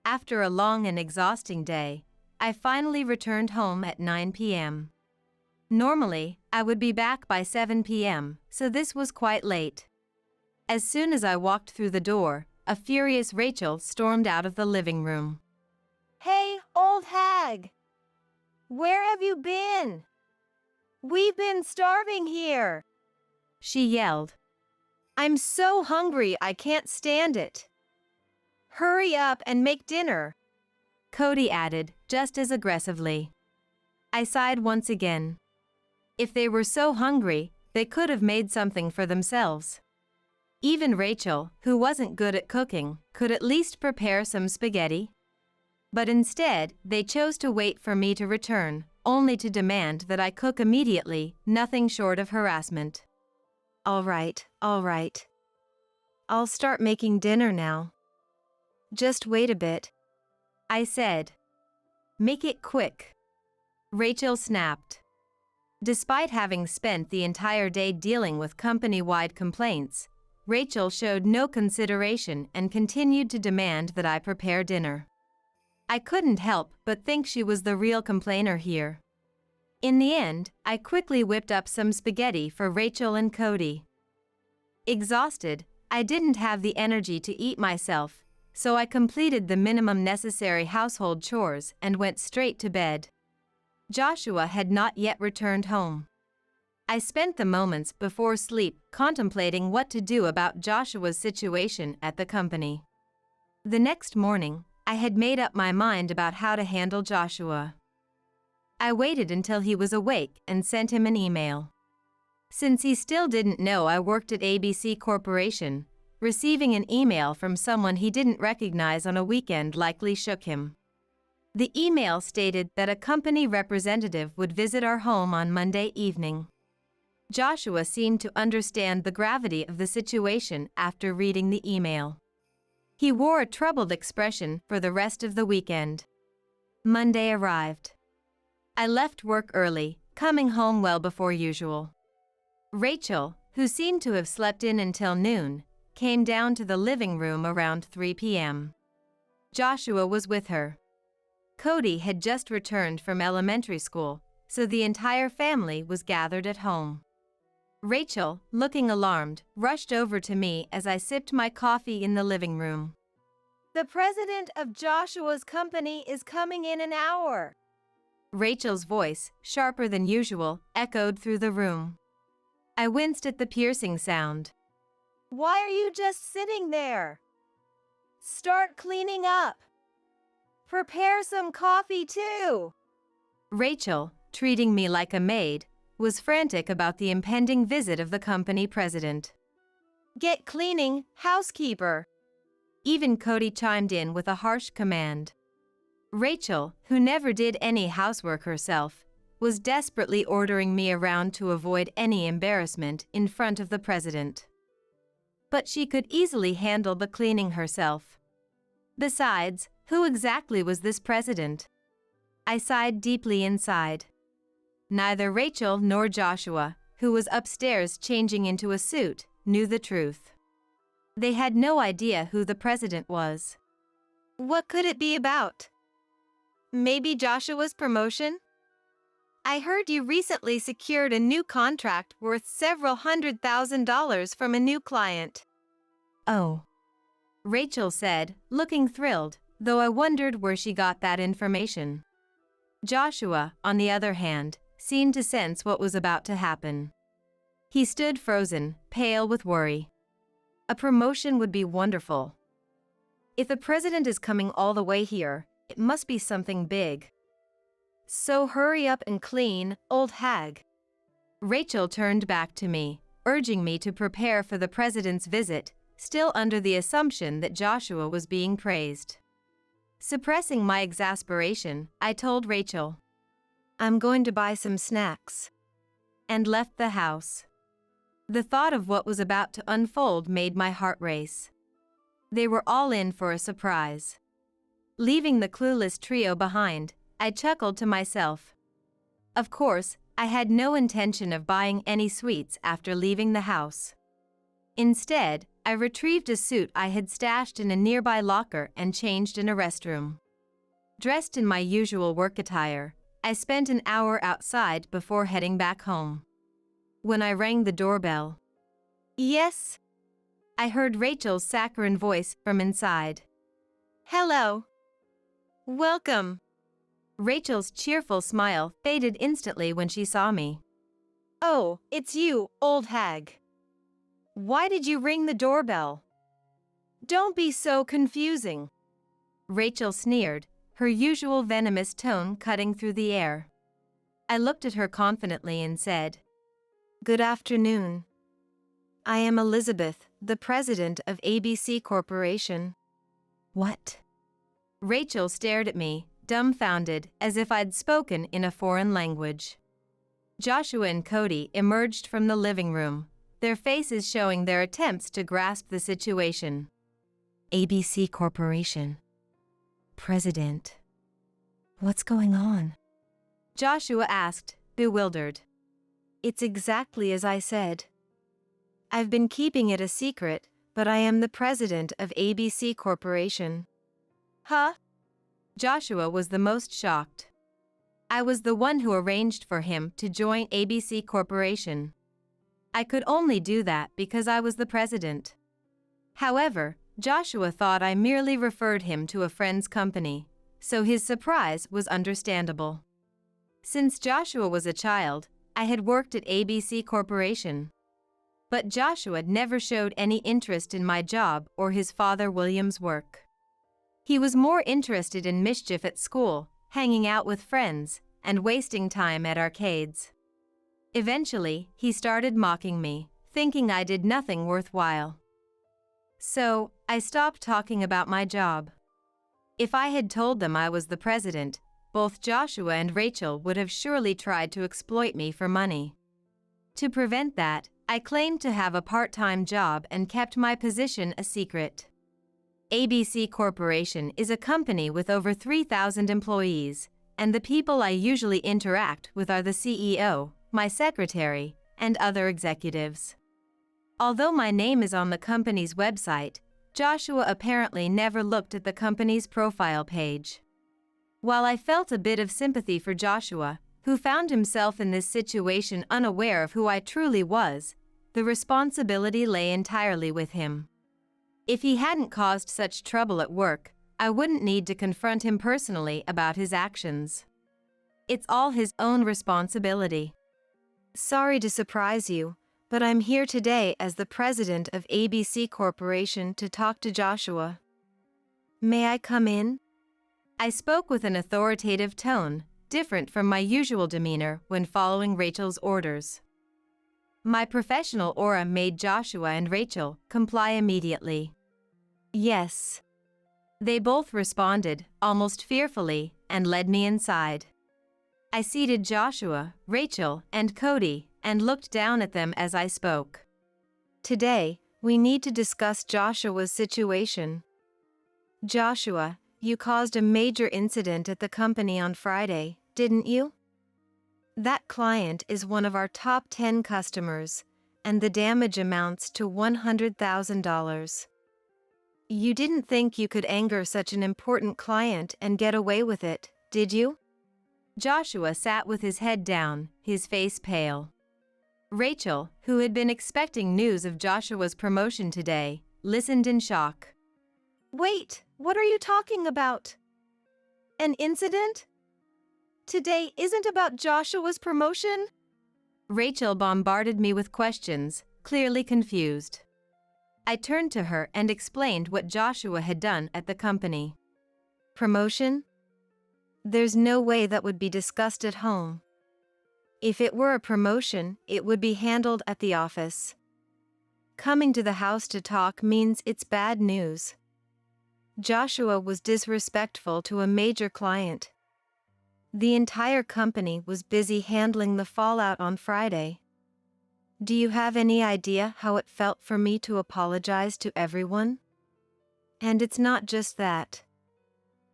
After a long and exhausting day, I finally returned home at 9 p.m. Normally, I would be back by 7 p.m., so this was quite late. As soon as I walked through the door, a furious Rachel stormed out of the living room. Hey, old hag! Where have you been? We've been starving here, she yelled. I'm so hungry I can't stand it. Hurry up and make dinner, Cody added, just as aggressively. I sighed once again. If they were so hungry, they could have made something for themselves. Even Rachel, who wasn't good at cooking, could at least prepare some spaghetti. But instead, they chose to wait for me to return, only to demand that I cook immediately, nothing short of harassment. All right. I'll start making dinner now. Just wait a bit, I said. Make it quick, Rachel snapped. Despite having spent the entire day dealing with company-wide complaints, Rachel showed no consideration and continued to demand that I prepare dinner. I couldn't help but think she was the real complainer here. In the end, I quickly whipped up some spaghetti for Rachel and Cody. Exhausted, I didn't have the energy to eat myself, so I completed the minimum necessary household chores and went straight to bed. Joshua had not yet returned home. I spent the moments before sleep contemplating what to do about Joshua's situation at the company. The next morning, I had made up my mind about how to handle Joshua. I waited until he was awake and sent him an email. Since he still didn't know I worked at ABC Corporation, receiving an email from someone he didn't recognize on a weekend likely shook him. The email stated that a company representative would visit our home on Monday evening. Joshua seemed to understand the gravity of the situation after reading the email. He wore a troubled expression for the rest of the weekend. Monday arrived. I left work early, coming home well before usual. Rachel, who seemed to have slept in until noon, came down to the living room around 3 p.m. Joshua was with her. Cody had just returned from elementary school, so the entire family was gathered at home. Rachel, looking alarmed, rushed over to me as I sipped my coffee in the living room. The president of Joshua's company is coming in an hour. Rachel's voice, sharper than usual, echoed through the room. I winced at the piercing sound. Why are you just sitting there? Start cleaning up. Prepare some coffee too. Rachel, treating me like a maid, was frantic about the impending visit of the company president. Get cleaning, housekeeper. Even Cody chimed in with a harsh command. Rachel, who never did any housework herself, was desperately ordering me around to avoid any embarrassment in front of the president. But she could easily handle the cleaning herself. Besides, who exactly was this president? I sighed deeply inside. Neither Rachel nor Joshua, who was upstairs changing into a suit, knew the truth. They had no idea who the president was. What could it be about? Maybe Joshua's promotion? I heard you recently secured a new contract worth several $100,000 from a new client. Oh, Rachel said, looking thrilled, though I wondered where she got that information. Joshua, on the other hand, seemed to sense what was about to happen. He stood frozen, pale with worry. A promotion would be wonderful. If the president is coming all the way here, it must be something big. So hurry up and clean, old hag. Rachel turned back to me, urging me to prepare for the president's visit, still under the assumption that Joshua was being praised. Suppressing my exasperation, I told Rachel, I'm going to buy some snacks, and left the house. The thought of what was about to unfold made my heart race. They were all in for a surprise. Leaving the clueless trio behind, I chuckled to myself. Of course, I had no intention of buying any sweets after leaving the house. Instead, I retrieved a suit I had stashed in a nearby locker and changed in a restroom. Dressed in my usual work attire, I spent an hour outside before heading back home. When I rang the doorbell, Yes. I heard Rachel's saccharine voice from inside. Hello. Welcome. Rachel's cheerful smile faded instantly when she saw me. Oh, it's you, old hag. Why did you ring the doorbell? Don't be so confusing. Rachel sneered, her usual venomous tone cutting through the air. I looked at her confidently and said, Good afternoon. I am Elizabeth, the president of ABC Corporation. What? Rachel stared at me, dumbfounded, as if I'd spoken in a foreign language. Joshua and Cody emerged from the living room, their faces showing their attempts to grasp the situation. ABC Corporation. President. What's going on? Joshua asked, bewildered. It's exactly as I said. I've been keeping it a secret, but I am the president of ABC Corporation. Huh? Joshua was the most shocked. I was the one who arranged for him to join ABC Corporation. I could only do that because I was the president. However, Joshua thought I merely referred him to a friend's company, so his surprise was understandable. Since Joshua was a child, I had worked at ABC Corporation. But Joshua never showed any interest in my job or his father William's work. He was more interested in mischief at school, hanging out with friends, and wasting time at arcades. Eventually, he started mocking me, thinking I did nothing worthwhile. So, I stopped talking about my job. If I had told them I was the president, both Joshua and Rachel would have surely tried to exploit me for money. To prevent that, I claimed to have a part-time job and kept my position a secret. ABC Corporation is a company with over 3,000 employees, and the people I usually interact with are the CEO, my secretary, and other executives. Although my name is on the company's website, Joshua apparently never looked at the company's profile page. While I felt a bit of sympathy for Joshua, who found himself in this situation unaware of who I truly was, the responsibility lay entirely with him. If he hadn't caused such trouble at work, I wouldn't need to confront him personally about his actions. It's all his own responsibility. Sorry to surprise you, but I'm here today as the president of ABC Corporation to talk to Joshua. May I come in? I spoke with an authoritative tone, different from my usual demeanor when following Rachel's orders. My professional aura made Joshua and Rachel comply immediately. Yes. They both responded, almost fearfully, and led me inside. I seated Joshua, Rachel, and Cody, and looked down at them as I spoke. Today, we need to discuss Joshua's situation. Joshua, you caused a major incident at the company on Friday, didn't you? That client is one of our top 10 customers, and the damage amounts to $100,000. You didn't think you could anger such an important client and get away with it, did you? Joshua sat with his head down, his face pale. Rachel, who had been expecting news of Joshua's promotion today, listened in shock. Wait, what are you talking about? An incident? Today isn't about Joshua's promotion? Rachel bombarded me with questions, clearly confused. I turned to her and explained what Joshua had done at the company. Promotion? There's no way that would be discussed at home. If it were a promotion, it would be handled at the office. Coming to the house to talk means it's bad news. Joshua was disrespectful to a major client. The entire company was busy handling the fallout on Friday. Do you have any idea how it felt for me to apologize to everyone? And it's not just that.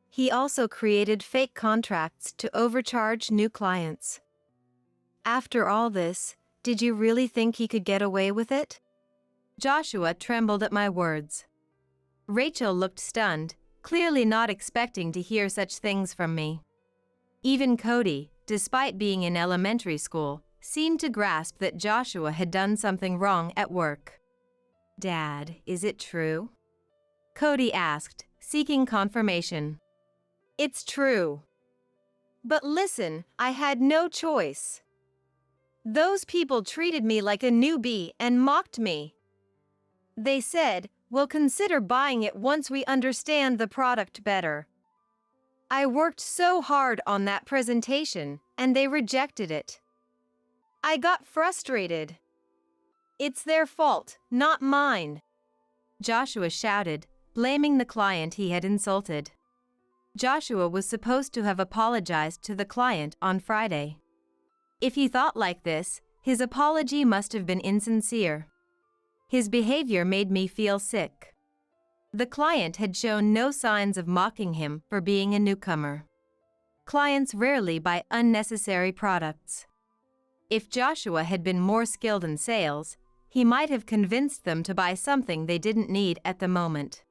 He also created fake contracts to overcharge new clients. After all this, did you really think he could get away with it? Joshua trembled at my words. Rachel looked stunned, clearly not expecting to hear such things from me. Even Cody, despite being in elementary school, seemed to grasp that Joshua had done something wrong at work. "Dad, is it true?" Cody asked, seeking confirmation. It's true. But listen, I had no choice. Those people treated me like a newbie and mocked me. They said, "We'll consider buying it once we understand the product better." I worked so hard on that presentation, and they rejected it. I got frustrated. It's their fault, not mine, Joshua shouted, blaming the client he had insulted. Joshua was supposed to have apologized to the client on Friday. If he thought like this, his apology must have been insincere. His behavior made me feel sick. The client had shown no signs of mocking him for being a newcomer. Clients rarely buy unnecessary products. If Joshua had been more skilled in sales, he might have convinced them to buy something they didn't need at the moment.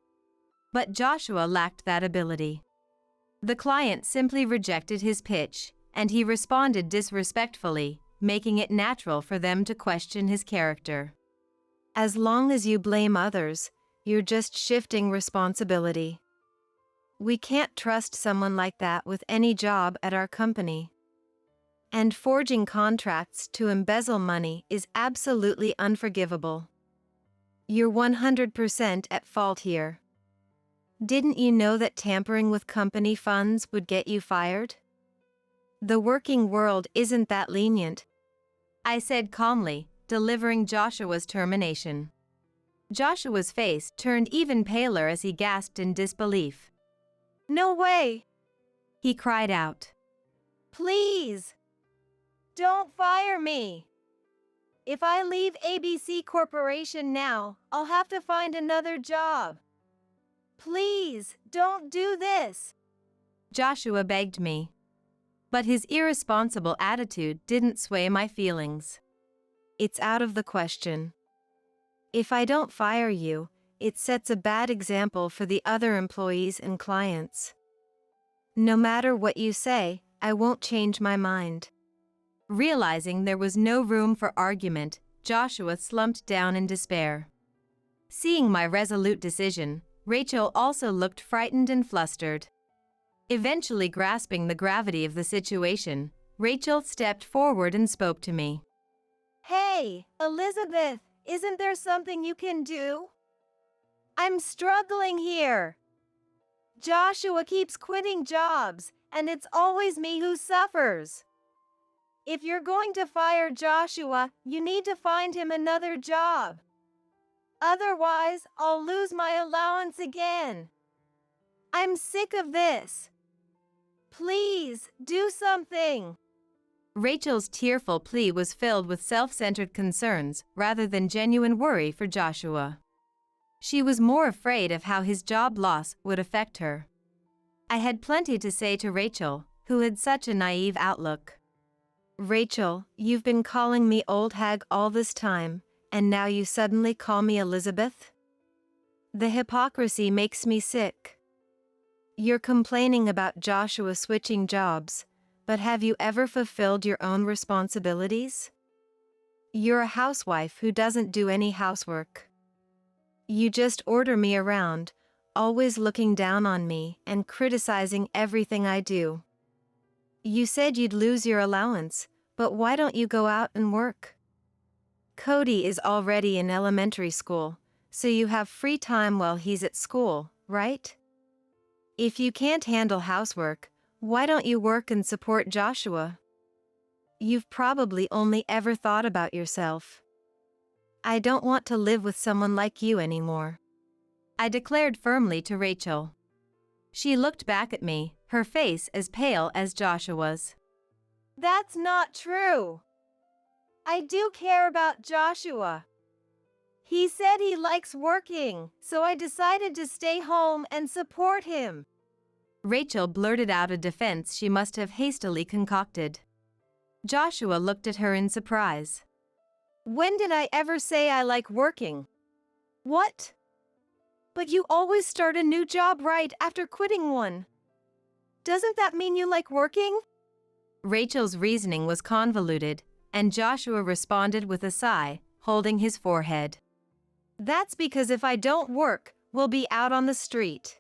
But Joshua lacked that ability. The client simply rejected his pitch, and he responded disrespectfully, making it natural for them to question his character. As long as you blame others, you're just shifting responsibility. We can't trust someone like that with any job at our company. And forging contracts to embezzle money is absolutely unforgivable. You're 100% at fault here. Didn't you know that tampering with company funds would get you fired? The working world isn't that lenient, I said calmly, delivering Joshua's termination. Joshua's face turned even paler as he gasped in disbelief. "No way!" He cried out. "Please! Don't fire me! If I leave ABC Corporation now, I'll have to find another job. Please, don't do this!" Joshua begged me. But his irresponsible attitude didn't sway my feelings. It's out of the question. If I don't fire you, it sets a bad example for the other employees and clients. No matter what you say, I won't change my mind. Realizing there was no room for argument, Joshua slumped down in despair. Seeing my resolute decision, Rachel also looked frightened and flustered. Eventually grasping the gravity of the situation, Rachel stepped forward and spoke to me. "Hey, Elizabeth, isn't there something you can do? I'm struggling here. Joshua keeps quitting jobs, and it's always me who suffers. If you're going to fire Joshua, you need to find him another job. Otherwise, I'll lose my allowance again. I'm sick of this. Please, do something." Rachel's tearful plea was filled with self-centered concerns rather than genuine worry for Joshua. She was more afraid of how his job loss would affect her. I had plenty to say to Rachel, who had such a naive outlook. "Rachel, you've been calling me old hag all this time, and now you suddenly call me Elizabeth? The hypocrisy makes me sick. You're complaining about Joshua switching jobs, but have you ever fulfilled your own responsibilities? You're a housewife who doesn't do any housework. You just order me around, always looking down on me and criticizing everything I do. You said you'd lose your allowance, but why don't you go out and work? Cody is already in elementary school, so you have free time while he's at school, right? If you can't handle housework, why don't you work and support Joshua? You've probably only ever thought about yourself. I don't want to live with someone like you anymore," I declared firmly to Rachel. She looked back at me, her face as pale as Joshua's. "That's not true. I do care about Joshua. He said he likes working, so I decided to stay home and support him." Rachel blurted out a defense she must have hastily concocted. Joshua looked at her in surprise. When did I ever say I like working? What? But you always start a new job right after quitting one. Doesn't that mean you like working? Rachel's reasoning was convoluted, and Joshua responded with a sigh, holding his forehead. That's because if I don't work, we'll be out on the street.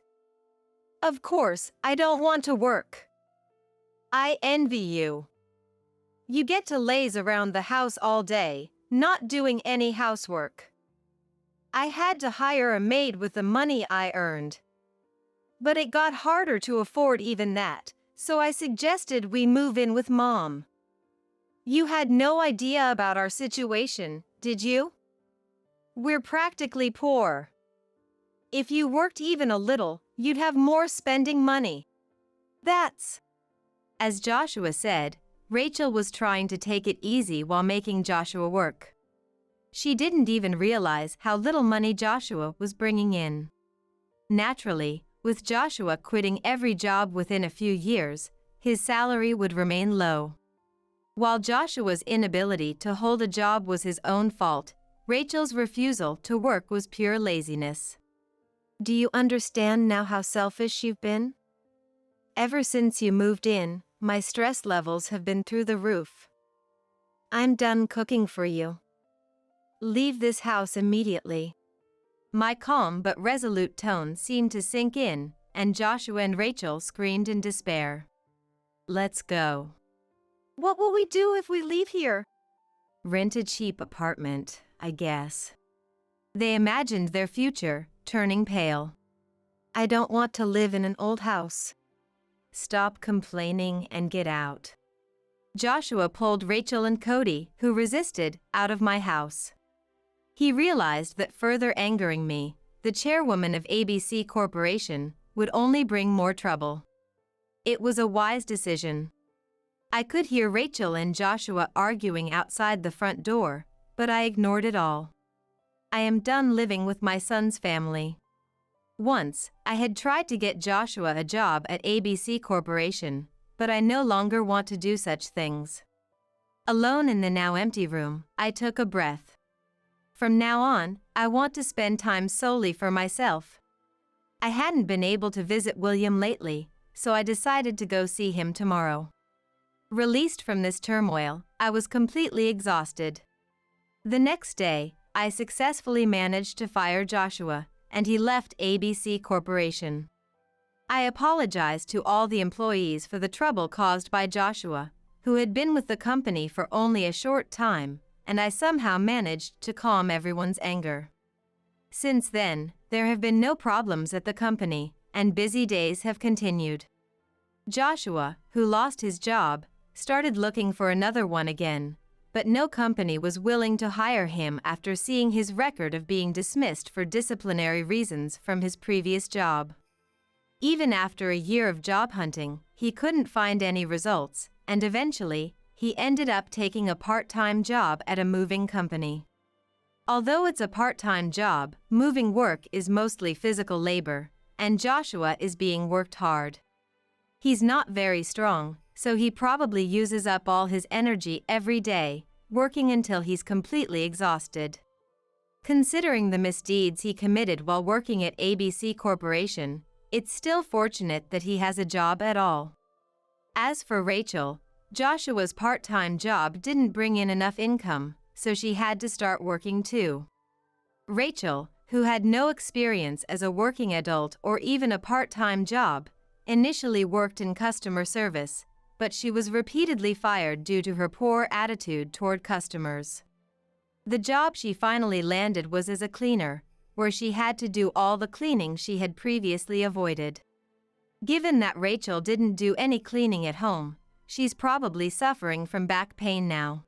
Of course, I don't want to work. I envy you. You get to laze around the house all day, not doing any housework. I had to hire a maid with the money I earned. But it got harder to afford even that, so I suggested we move in with Mom. You had no idea about our situation, did you? We're practically poor. If you worked even a little, you'd have more spending money. That's... As Joshua said, Rachel was trying to take it easy while making Joshua work. She didn't even realize how little money Joshua was bringing in. Naturally, with Joshua quitting every job within a few years, his salary would remain low. While Joshua's inability to hold a job was his own fault, Rachel's refusal to work was pure laziness. Do you understand now how selfish you've been? Ever since you moved in, my stress levels have been through the roof. I'm done cooking for you. Leave this house immediately. My calm but resolute tone seemed to sink in, and Joshua and Rachel screamed in despair. Let's go. What will we do if we leave here? Rent a cheap apartment, I guess. They imagined their future, turning pale. I don't want to live in an old house. Stop complaining and get out. Joshua pulled Rachel and Cody, who resisted, out of my house. He realized that further angering me, the chairwoman of ABC Corporation, would only bring more trouble. It was a wise decision. I could hear Rachel and Joshua arguing outside the front door, but I ignored it all. I am done living with my son's family. Once, I had tried to get Joshua a job at ABC Corporation, but I no longer want to do such things. Alone in the now empty room, I took a breath. From now on, I want to spend time solely for myself. I hadn't been able to visit William lately, so I decided to go see him tomorrow. Released from this turmoil, I was completely exhausted. The next day, I successfully managed to fire Joshua, and he left ABC Corporation. I apologized to all the employees for the trouble caused by Joshua, who had been with the company for only a short time, and I somehow managed to calm everyone's anger. Since then, there have been no problems at the company, and busy days have continued. Joshua, who lost his job, started looking for another one again, but no company was willing to hire him after seeing his record of being dismissed for disciplinary reasons from his previous job. Even after a year of job hunting, he couldn't find any results, and eventually, he ended up taking a part-time job at a moving company. Although it's a part-time job, moving work is mostly physical labor, and Joshua is being worked hard. He's not very strong, so he probably uses up all his energy every day, working until he's completely exhausted. Considering the misdeeds he committed while working at ABC Corporation, it's still fortunate that he has a job at all. As for Rachel, Joshua's part-time job didn't bring in enough income, so she had to start working too. Rachel, who had no experience as a working adult or even a part-time job, initially worked in customer service, but she was repeatedly fired due to her poor attitude toward customers. The job she finally landed was as a cleaner, where she had to do all the cleaning she had previously avoided. Given that Rachel didn't do any cleaning at home, she's probably suffering from back pain now.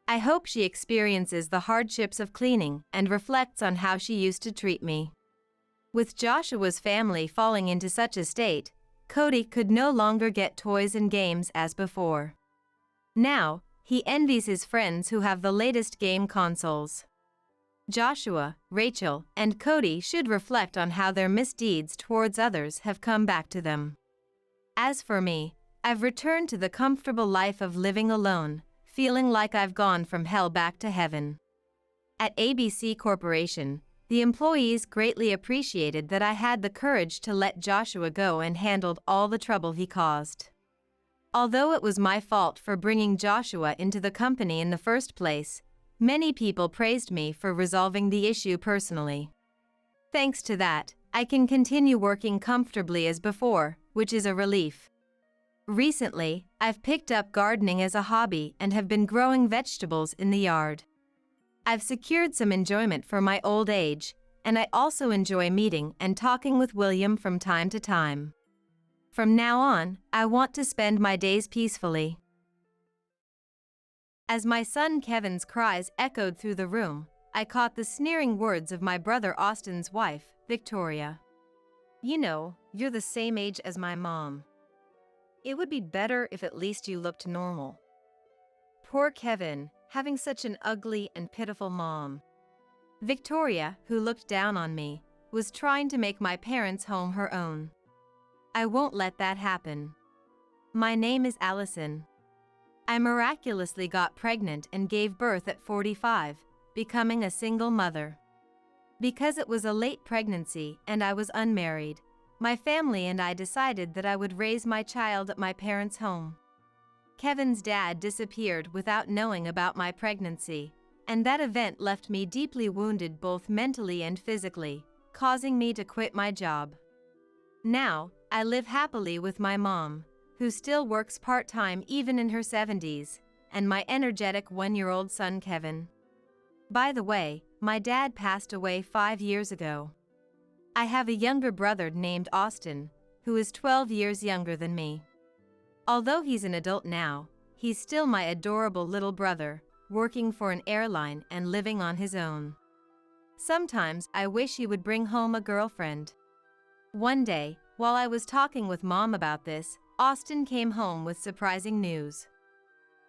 I hope she experiences the hardships of cleaning and reflects on how she used to treat me. With Joshua's family falling into such a state, Cody could no longer get toys and games as before. Now, he envies his friends who have the latest game consoles. Joshua, Rachel, and Cody should reflect on how their misdeeds towards others have come back to them. As for me, I've returned to the comfortable life of living alone, feeling like I've gone from hell back to heaven. At ABC Corporation, the employees greatly appreciated that I had the courage to let Joshua go and handled all the trouble he caused. Although it was my fault for bringing Joshua into the company in the first place, many people praised me for resolving the issue personally. Thanks to that, I can continue working comfortably as before, which is a relief. Recently, I've picked up gardening as a hobby and have been growing vegetables in the yard. I've secured some enjoyment for my old age, and I also enjoy meeting and talking with William from time to time. From now on, I want to spend my days peacefully. As my son Kevin's cries echoed through the room, I caught the sneering words of my brother Austin's wife, Victoria. You know, you're the same age as my mom. It would be better if at least you looked normal. Poor Kevin, having such an ugly and pitiful mom. Victoria, who looked down on me, was trying to make my parents' home her own. I won't let that happen. My name is Allison. I miraculously got pregnant and gave birth at 45, becoming a single mother. Because it was a late pregnancy and I was unmarried, my family and I decided that I would raise my child at my parents' home. Kevin's dad disappeared without knowing about my pregnancy, and that event left me deeply wounded both mentally and physically, causing me to quit my job. Now, I live happily with my mom, who still works part-time even in her 70s, and my energetic one-year-old son Kevin. By the way, my dad passed away 5 years ago. I have a younger brother named Austin, who is 12 years younger than me. Although he's an adult now, he's still my adorable little brother, working for an airline and living on his own. Sometimes I wish he would bring home a girlfriend. One day, while I was talking with Mom about this, Austin came home with surprising news.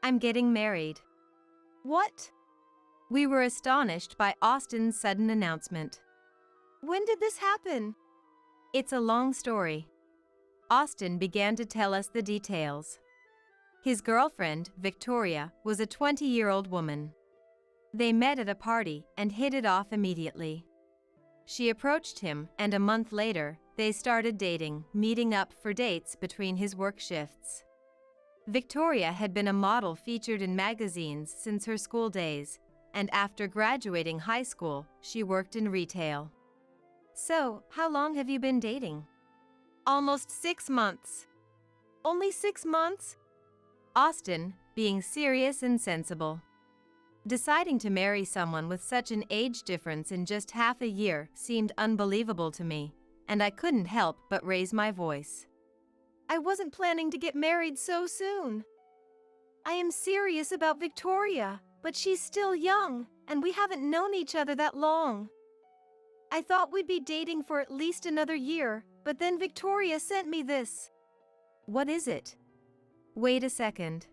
I'm getting married. What? We were astonished by Austin's sudden announcement. When did this happen? It's a long story. Austin began to tell us the details. His girlfriend, Victoria, was a 20-year-old woman. They met at a party and hit it off immediately. She approached him, and a month later, they started dating, meeting up for dates between his work shifts. Victoria had been a model featured in magazines since her school days, and after graduating high school, she worked in retail. So, how long have you been dating? Almost 6 months. Only 6 months? Austin, being serious and sensible. Deciding to marry someone with such an age difference in just half a year seemed unbelievable to me, and I couldn't help but raise my voice. I wasn't planning to get married so soon. I am serious about Victoria, but she's still young, and we haven't known each other that long. I thought we'd be dating for at least another year, but then Victoria sent me this. What is it? Wait a second.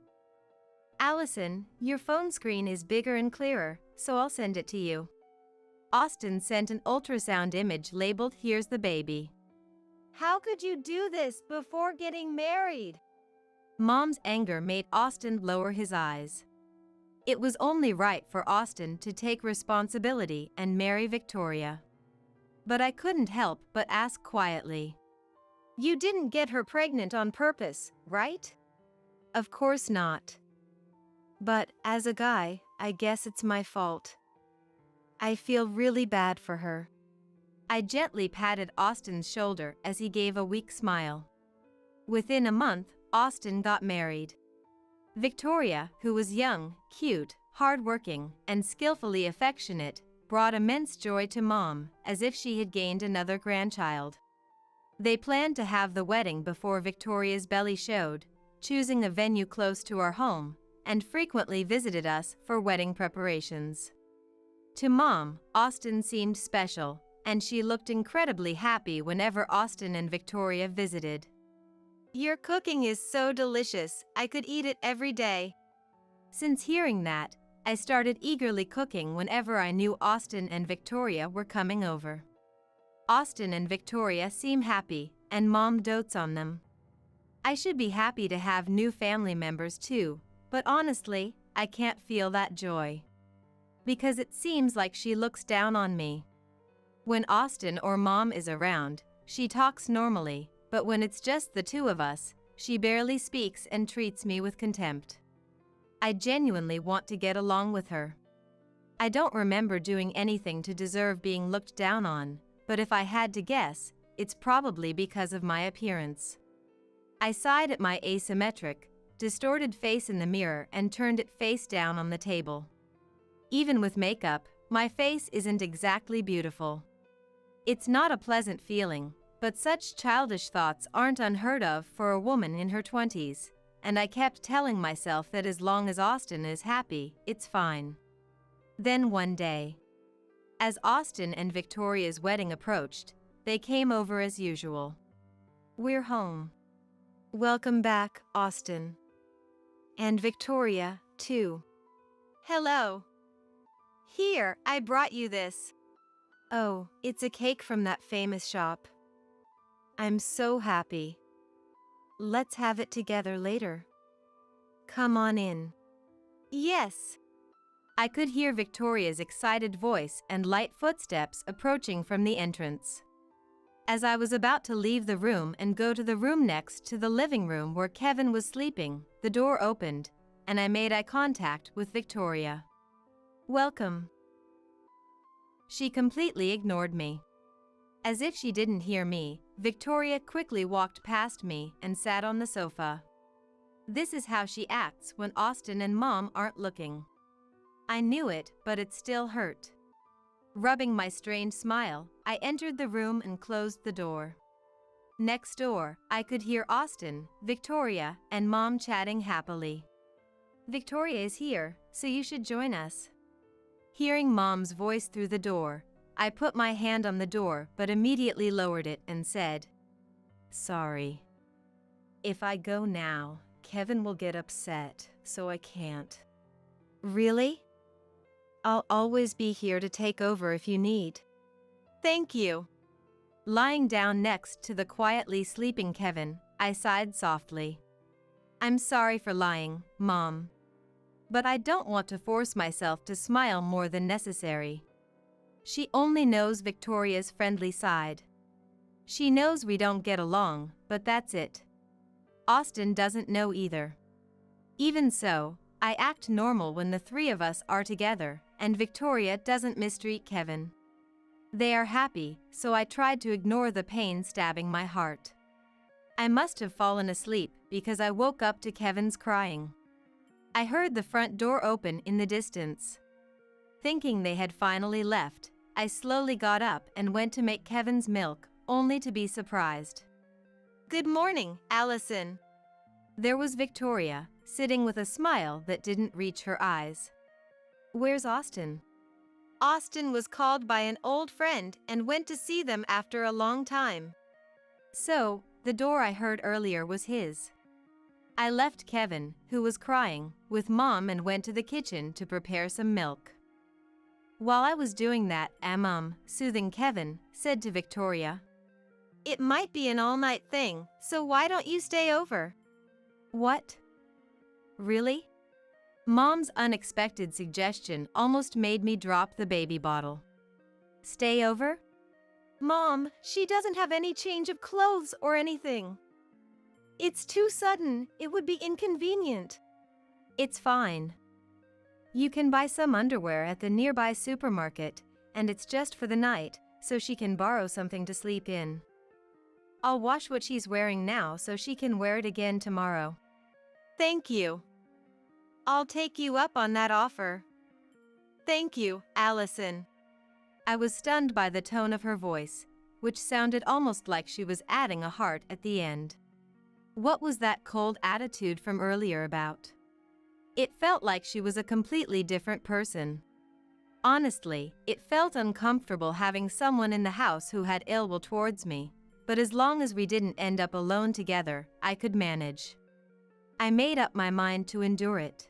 Allison, your phone screen is bigger and clearer, so I'll send it to you. Austin sent an ultrasound image labeled "Here's the baby." How could you do this before getting married? Mom's anger made Austin lower his eyes. It was only right for Austin to take responsibility and marry Victoria. But I couldn't help but ask quietly. You didn't get her pregnant on purpose, right? Of course not. But, as a guy, I guess it's my fault. I feel really bad for her. I gently patted Austin's shoulder as he gave a weak smile. Within a month, Austin got married. Victoria, who was young, cute, hardworking, and skillfully affectionate, brought immense joy to Mom, as if she had gained another grandchild. They planned to have the wedding before Victoria's belly showed, choosing a venue close to our home, and frequently visited us for wedding preparations. To Mom, Austin seemed special, and she looked incredibly happy whenever Austin and Victoria visited. Your cooking is so delicious, I could eat it every day. Since hearing that, I started eagerly cooking whenever I knew Austin and Victoria were coming over. Austin and Victoria seem happy, and Mom dotes on them. I should be happy to have new family members too, but honestly, I can't feel that joy. Because it seems like she looks down on me. When Austin or Mom is around, she talks normally, but when it's just the two of us, she barely speaks and treats me with contempt. I genuinely want to get along with her. I don't remember doing anything to deserve being looked down on, but if I had to guess, it's probably because of my appearance. I sighed at my asymmetric, distorted face in the mirror and turned it face down on the table. Even with makeup, my face isn't exactly beautiful. It's not a pleasant feeling, but such childish thoughts aren't unheard of for a woman in her 20s, and I kept telling myself that as long as Austin is happy, it's fine. Then one day, as Austin and Victoria's wedding approached, they came over as usual. "We're home." Welcome back, Austin. And Victoria, too. Hello. Here, I brought you this. Oh, it's a cake from that famous shop. I'm so happy. Let's have it together later. Come on in. Yes. I could hear Victoria's excited voice and light footsteps approaching from the entrance. As I was about to leave the room and go to the room next to the living room where Kevin was sleeping, the door opened, and I made eye contact with Victoria. "Welcome." She completely ignored me. As if she didn't hear me, Victoria quickly walked past me and sat on the sofa. This is how she acts when Austin and Mom aren't looking. I knew it, but it still hurt. Rubbing my strained smile, I entered the room and closed the door. Next door, I could hear Austin, Victoria, and Mom chatting happily. "Victoria is here, so you should join us." Hearing Mom's voice through the door, I put my hand on the door but immediately lowered it and said, "Sorry. If I go now, Kevin will get upset, so I can't." Really? I'll always be here to take over if you need. Thank you. Lying down next to the quietly sleeping Kevin, I sighed softly. "I'm sorry for lying, Mom. But I don't want to force myself to smile more than necessary." She only knows Victoria's friendly side. She knows we don't get along, but that's it. Austin doesn't know either. Even so, I act normal when the three of us are together, and Victoria doesn't mistreat Kevin. They are happy, so I tried to ignore the pain stabbing my heart. I must have fallen asleep because I woke up to Kevin's crying. I heard the front door open in the distance. Thinking they had finally left, I slowly got up and went to make Kevin's milk, only to be surprised. Good morning, Allison. There was Victoria, sitting with a smile that didn't reach her eyes. "Where's Austin?" Austin was called by an old friend and went to see them after a long time. So, the door I heard earlier was his. I left Kevin, who was crying, with Mom and went to the kitchen to prepare some milk. While I was doing that, soothing Kevin, said to Victoria, "It might be an all-night thing, so why don't you stay over?" "What? Really?" Mom's unexpected suggestion almost made me drop the baby bottle. "Stay over?" "Mom, she doesn't have any change of clothes or anything. It's too sudden, it would be inconvenient." "It's fine. You can buy some underwear at the nearby supermarket, and it's just for the night, so she can borrow something to sleep in. I'll wash what she's wearing now so she can wear it again tomorrow." Thank you. I'll take you up on that offer. Thank you, Allison. I was stunned by the tone of her voice, which sounded almost like she was adding a heart at the end. What was that cold attitude from earlier about? It felt like she was a completely different person. Honestly, it felt uncomfortable having someone in the house who had ill will towards me, but as long as we didn't end up alone together, I could manage. I made up my mind to endure it.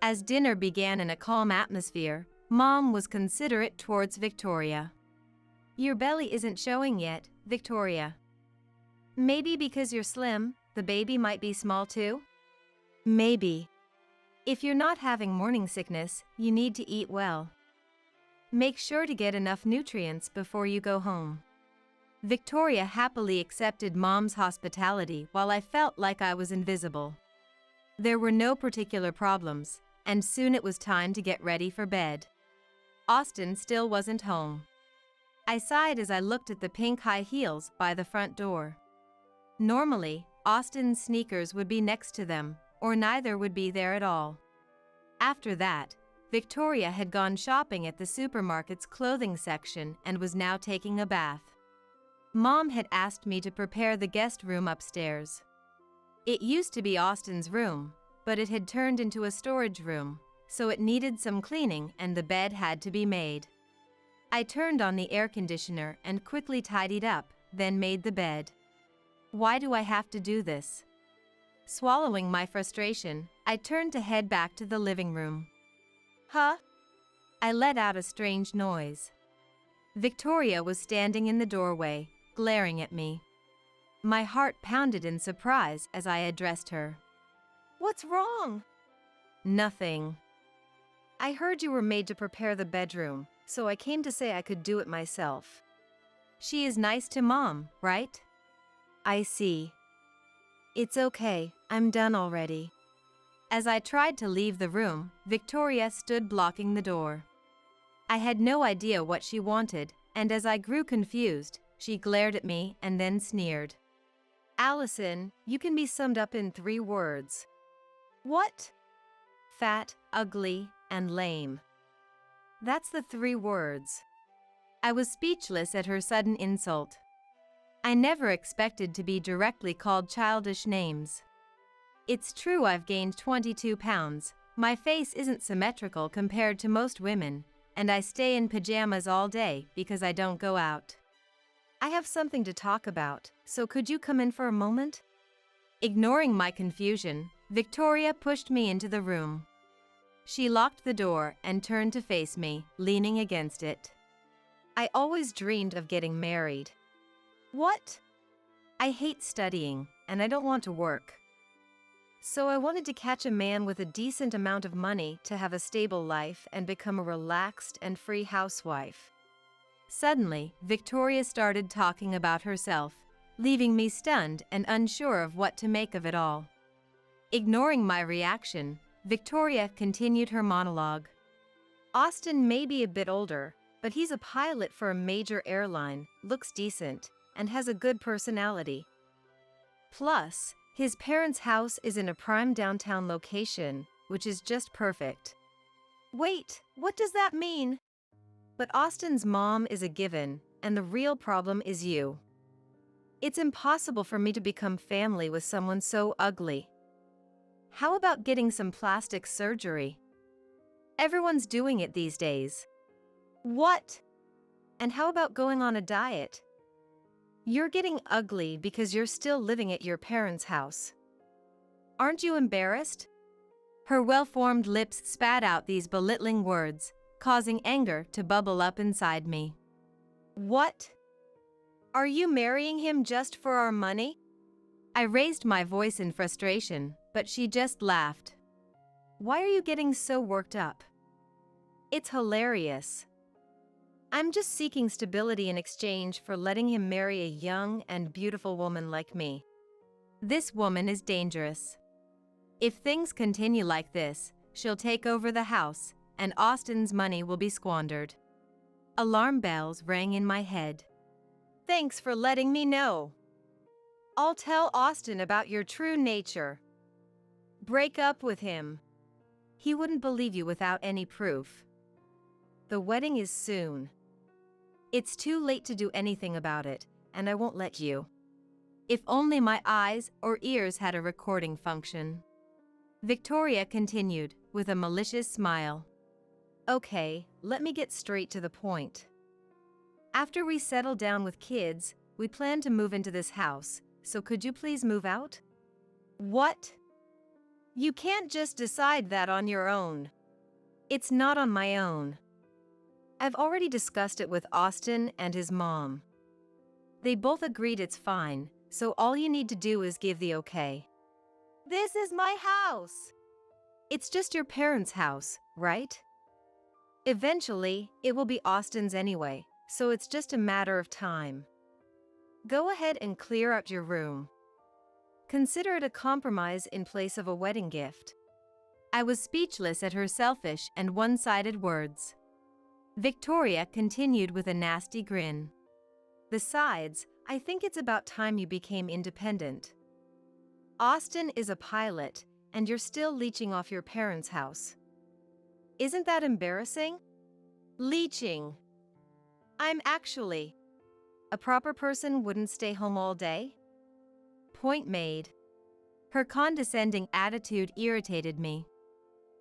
As dinner began in a calm atmosphere, Mom was considerate towards Victoria. "Your belly isn't showing yet, Victoria." "Maybe because you're slim, the baby might be small too? Maybe. If you're not having morning sickness, you need to eat well. Make sure to get enough nutrients before you go home. Victoria happily accepted Mom's hospitality while I felt like I was invisible. There were no particular problems, and soon it was time to get ready for bed. Austin still wasn't home. I sighed as I looked at the pink high heels by the front door. Normally, Austin's sneakers would be next to them, or neither would be there at all. After that, Victoria had gone shopping at the supermarket's clothing section and was now taking a bath. Mom had asked me to prepare the guest room upstairs. It used to be Austin's room, but it had turned into a storage room, so it needed some cleaning and the bed had to be made. I turned on the air conditioner and quickly tidied up, then made the bed. Why do I have to do this? Swallowing my frustration, I turned to head back to the living room. Huh? I let out a strange noise. Victoria was standing in the doorway, glaring at me. My heart pounded in surprise as I addressed her. What's wrong? Nothing. I heard you were made to prepare the bedroom, so I came to say I could do it myself. She is nice to Mom, right? I see. It's okay, I'm done already. As I tried to leave the room, Victoria stood blocking the door. I had no idea what she wanted, and as I grew confused, she glared at me and then sneered. Allison, you can be summed up in 3 words. What? Fat, ugly, and lame. That's the 3 words. I was speechless at her sudden insult. I never expected to be directly called childish names. It's true I've gained 22 pounds, my face isn't symmetrical compared to most women, and I stay in pajamas all day because I don't go out. I have something to talk about, so could you come in for a moment? Ignoring my confusion, Victoria pushed me into the room. She locked the door and turned to face me, leaning against it. I always dreamed of getting married. What? I hate studying, and I don't want to work. So I wanted to catch a man with a decent amount of money to have a stable life and become a relaxed and free housewife. Suddenly, Victoria started talking about herself, leaving me stunned and unsure of what to make of it all. Ignoring my reaction, Victoria continued her monologue. Austin may be a bit older, but he's a pilot for a major airline, looks decent, and has a good personality. Plus, his parents' house is in a prime downtown location, which is just perfect. Wait, what does that mean? But Austin's mom is a given, and the real problem is you. It's impossible for me to become family with someone so ugly. How about getting some plastic surgery? Everyone's doing it these days. What? And how about going on a diet? You're getting ugly because you're still living at your parents' house. Aren't you embarrassed? Her well-formed lips spat out these belittling words, causing anger to bubble up inside me. What? Are you marrying him just for our money? I raised my voice in frustration, but she just laughed. Why are you getting so worked up? It's hilarious. I'm just seeking stability in exchange for letting him marry a young and beautiful woman like me. This woman is dangerous. If things continue like this, she'll take over the house, and Austin's money will be squandered. Alarm bells rang in my head. Thanks for letting me know. I'll tell Austin about your true nature. Break up with him. He wouldn't believe you without any proof. The wedding is soon. It's too late to do anything about it, and I won't let you. If only my eyes or ears had a recording function. Victoria continued, with a malicious smile. Okay, let me get straight to the point. After we settle down with kids, we plan to move into this house, so could you please move out? What? You can't just decide that on your own. It's not on my own. I've already discussed it with Austin and his mom. They both agreed it's fine, so all you need to do is give the okay. This is my house. It's just your parents' house, right? Eventually, it will be Austin's anyway, so it's just a matter of time. Go ahead and clear out your room. Consider it a compromise in place of a wedding gift. I was speechless at her selfish and one-sided words. Victoria continued with a nasty grin. Besides, I think it's about time you became independent. Austin is a pilot, and you're still leeching off your parents' house. Isn't that embarrassing? Leeching. I'm actually. A proper person wouldn't stay home all day? Point made. Her condescending attitude irritated me.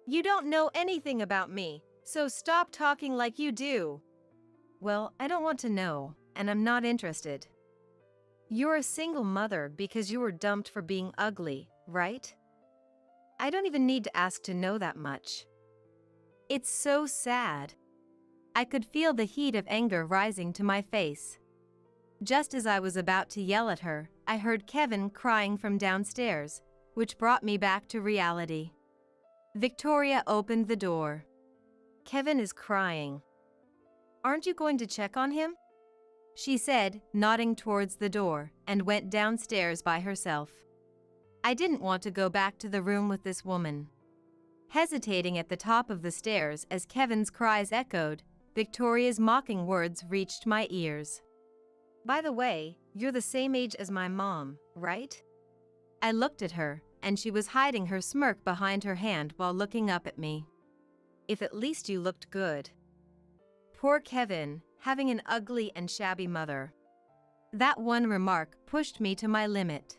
You don't know anything about me, so stop talking like you do. Well, I don't want to know, and I'm not interested. You're a single mother because you were dumped for being ugly, right? I don't even need to ask to know that much. It's so sad. I could feel the heat of anger rising to my face. Just as I was about to yell at her, I heard Kevin crying from downstairs, which brought me back to reality. Victoria opened the door. Kevin is crying. Aren't you going to check on him? She said, nodding towards the door, and went downstairs by herself. I didn't want to go back to the room with this woman. Hesitating at the top of the stairs as Kevin's cries echoed, Victoria's mocking words reached my ears. By the way, you're the same age as my mom, right? I looked at her, and she was hiding her smirk behind her hand while looking up at me. If at least you looked good. Poor Kevin, having an ugly and shabby mother. That one remark pushed me to my limit.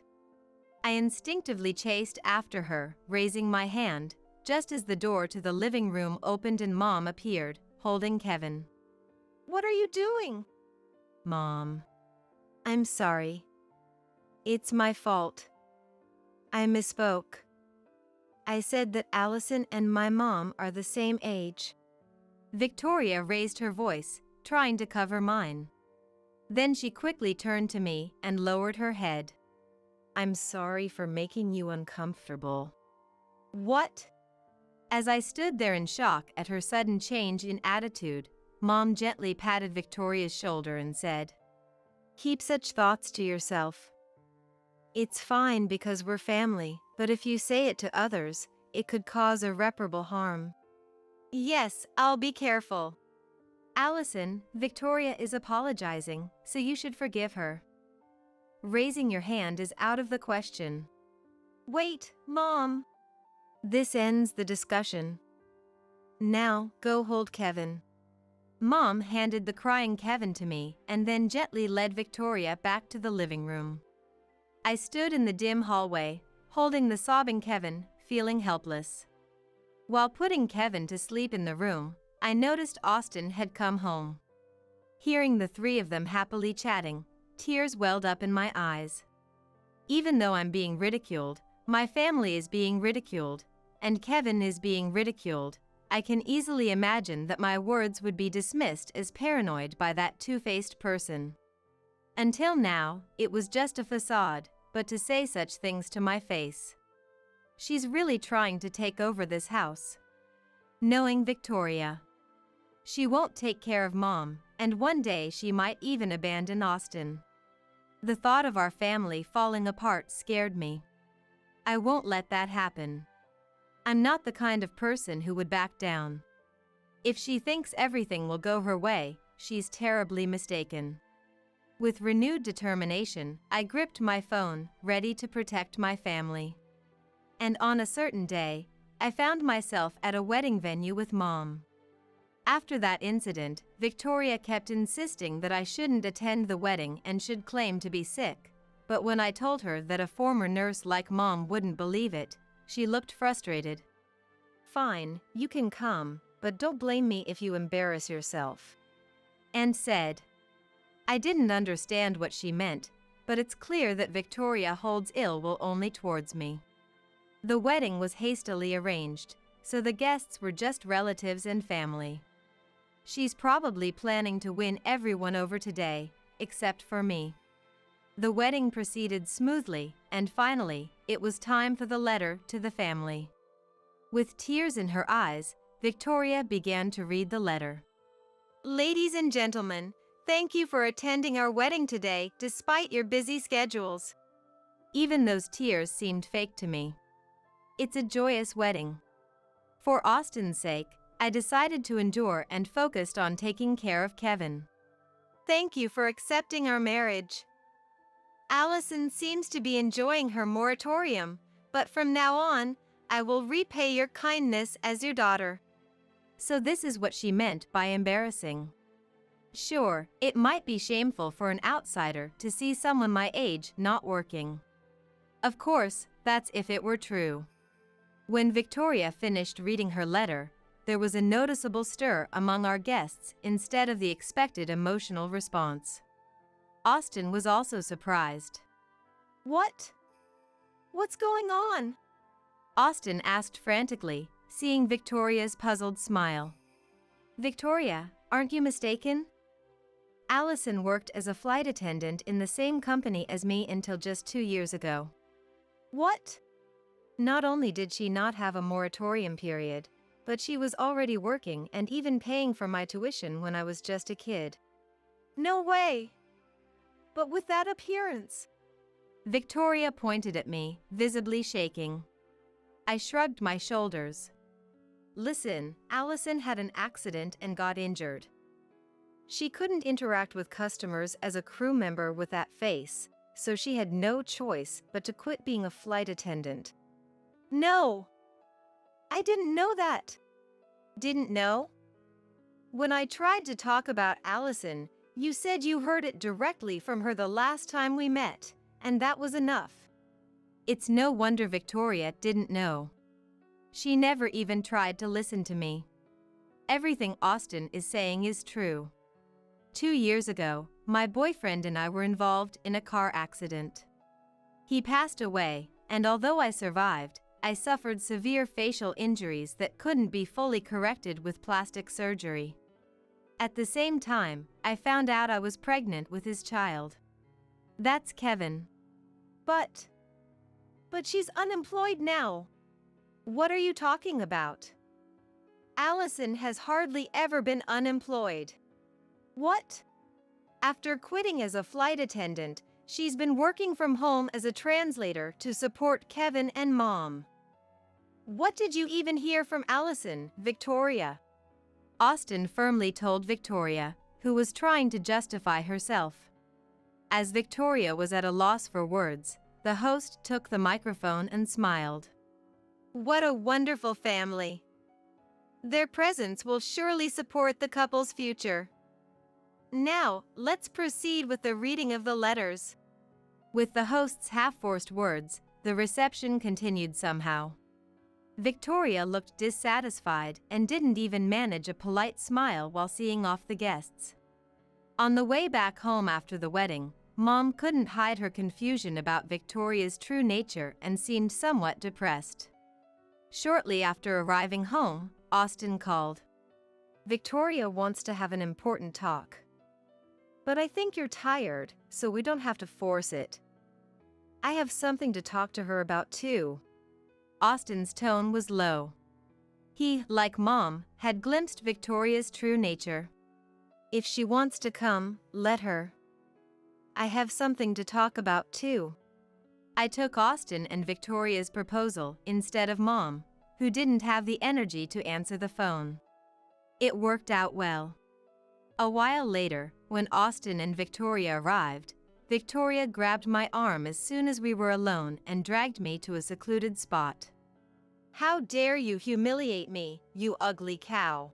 I instinctively chased after her, raising my hand, just as the door to the living room opened and Mom appeared, holding Kevin. What are you doing? Mom. I'm sorry. It's my fault. I misspoke. I said that Allison and my mom are the same age. Victoria raised her voice, trying to cover mine. Then she quickly turned to me and lowered her head. I'm sorry for making you uncomfortable. What? As I stood there in shock at her sudden change in attitude, Mom gently patted Victoria's shoulder and said, Keep such thoughts to yourself. It's fine because we're family, but if you say it to others, it could cause irreparable harm. Yes, I'll be careful. Allison, Victoria is apologizing, so you should forgive her. Raising your hand is out of the question. Wait, Mom. This ends the discussion. Now, go hold Kevin. Mom handed the crying Kevin to me and then gently led Victoria back to the living room. I stood in the dim hallway, holding the sobbing Kevin, feeling helpless. While putting Kevin to sleep in the room, I noticed Austin had come home. Hearing the three of them happily chatting, tears welled up in my eyes. Even though I'm being ridiculed, my family is being ridiculed, and Kevin is being ridiculed, I can easily imagine that my words would be dismissed as paranoid by that two-faced person. Until now, it was just a facade, but to say such things to my face. She's really trying to take over this house. Knowing Victoria. She won't take care of Mom, and one day she might even abandon Austin. The thought of our family falling apart scared me. I won't let that happen. I'm not the kind of person who would back down. If she thinks everything will go her way, she's terribly mistaken. With renewed determination, I gripped my phone, ready to protect my family. And on a certain day, I found myself at a wedding venue with Mom. After that incident, Victoria kept insisting that I shouldn't attend the wedding and should claim to be sick. But when I told her that a former nurse like Mom wouldn't believe it, she looked frustrated. Fine, you can come, but don't blame me if you embarrass yourself. And said. I didn't understand what she meant, but it's clear that Victoria holds ill will only towards me. The wedding was hastily arranged, so the guests were just relatives and family. She's probably planning to win everyone over today, except for me. The wedding proceeded smoothly, and finally, it was time for the letter to the family. With tears in her eyes, Victoria began to read the letter. Ladies and gentlemen, thank you for attending our wedding today despite your busy schedules. Even those tears seemed fake to me. It's a joyous wedding. For Austin's sake, I decided to endure and focused on taking care of Kevin. Thank you for accepting our marriage. Allison seems to be enjoying her moratorium, but from now on, I will repay your kindness as your daughter. So this is what she meant by embarrassing. Sure, it might be shameful for an outsider to see someone my age not working. Of course, that's if it were true. When Victoria finished reading her letter, there was a noticeable stir among our guests instead of the expected emotional response. Austin was also surprised. What? What's going on? Austin asked frantically, seeing Victoria's puzzled smile. Victoria, aren't you mistaken? Allison worked as a flight attendant in the same company as me until just 2 years ago. What? Not only did she not have a moratorium period, but she was already working and even paying for my tuition when I was just a kid. No way! But with that appearance. Victoria pointed at me, visibly shaking. I shrugged my shoulders. Listen, Allison had an accident and got injured. She couldn't interact with customers as a crew member with that face, so she had no choice but to quit being a flight attendant. No! I didn't know that. Didn't know? When I tried to talk about Allison, you said you heard it directly from her the last time we met, and that was enough. It's no wonder Victoria didn't know. She never even tried to listen to me. Everything Austin is saying is true. 2 years ago, my boyfriend and I were involved in a car accident. He passed away, and although I survived, I suffered severe facial injuries that couldn't be fully corrected with plastic surgery. At the same time, I found out I was pregnant with his child. That's Kevin. But she's unemployed now. What are you talking about? Allison has hardly ever been unemployed. What? After quitting as a flight attendant, she's been working from home as a translator to support Kevin and Mom. What did you even hear from Allison, Victoria? Austin firmly told Victoria, who was trying to justify herself. As Victoria was at a loss for words, the host took the microphone and smiled. What a wonderful family. Their presence will surely support the couple's future. Now, let's proceed with the reading of the letters. With the host's half-forced words, the reception continued somehow. Victoria looked dissatisfied and didn't even manage a polite smile while seeing off the guests. On the way back home after the wedding, Mom couldn't hide her confusion about Victoria's true nature and seemed somewhat depressed. Shortly after arriving home, Austin called. Victoria wants to have an important talk. But I think you're tired, so we don't have to force it. I have something to talk to her about too. Austin's tone was low. He, like Mom, had glimpsed Victoria's true nature. If she wants to come, let her. I have something to talk about too. I took Austin and Victoria's proposal instead of Mom, who didn't have the energy to answer the phone. It worked out well. A while later, when Austin and Victoria arrived, Victoria grabbed my arm as soon as we were alone and dragged me to a secluded spot. How dare you humiliate me, you ugly cow.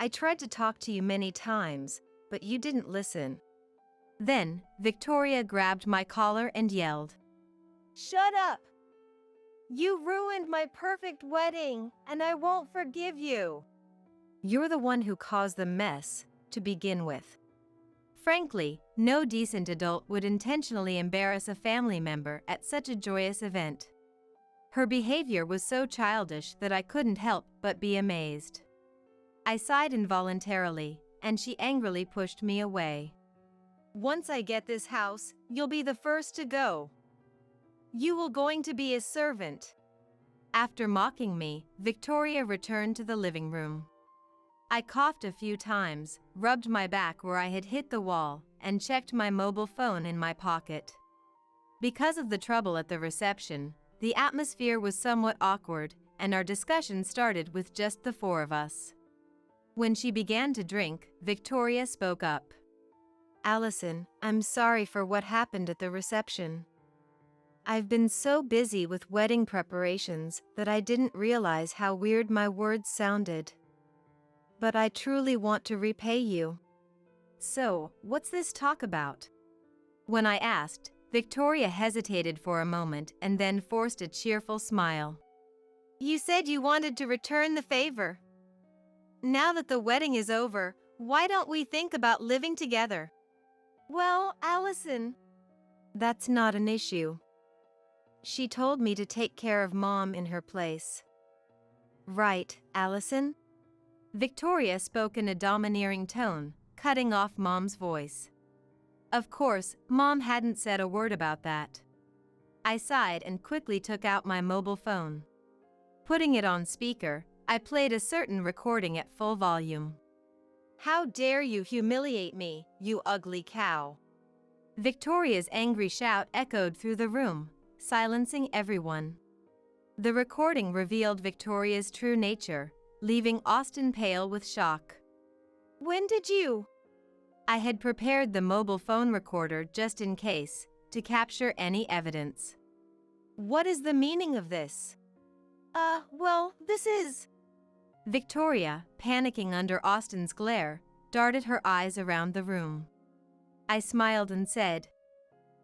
I tried to talk to you many times, but you didn't listen. Then, Victoria grabbed my collar and yelled. Shut up! You ruined my perfect wedding, and I won't forgive you. You're the one who caused the mess, to begin with. Frankly, no decent adult would intentionally embarrass a family member at such a joyous event. Her behavior was so childish that I couldn't help but be amazed. I sighed involuntarily, and she angrily pushed me away. Once I get this house, you'll be the first to go. You will going to be his servant. After mocking me, Victoria returned to the living room. I coughed a few times, rubbed my back where I had hit the wall, and checked my mobile phone in my pocket. Because of the trouble at the reception, the atmosphere was somewhat awkward, and our discussion started with just the four of us. When she began to drink, Victoria spoke up. Allison, I'm sorry for what happened at the reception. I've been so busy with wedding preparations that I didn't realize how weird my words sounded. But I truly want to repay you. So, what's this talk about? When I asked, Victoria hesitated for a moment and then forced a cheerful smile. You said you wanted to return the favor. Now that the wedding is over, why don't we think about living together? Well, Allison, that's not an issue. She told me to take care of Mom in her place. Right, Allison? Victoria spoke in a domineering tone, cutting off Mom's voice. Of course, Mom hadn't said a word about that. I sighed and quickly took out my mobile phone. Putting it on speaker, I played a certain recording at full volume. How dare you humiliate me, you ugly cow! Victoria's angry shout echoed through the room, silencing everyone. The recording revealed Victoria's true nature, leaving Austin pale with shock. When did you? I had prepared the mobile phone recorder just in case, to capture any evidence. What is the meaning of this? Well, this is… Victoria, panicking under Austin's glare, darted her eyes around the room. I smiled and said,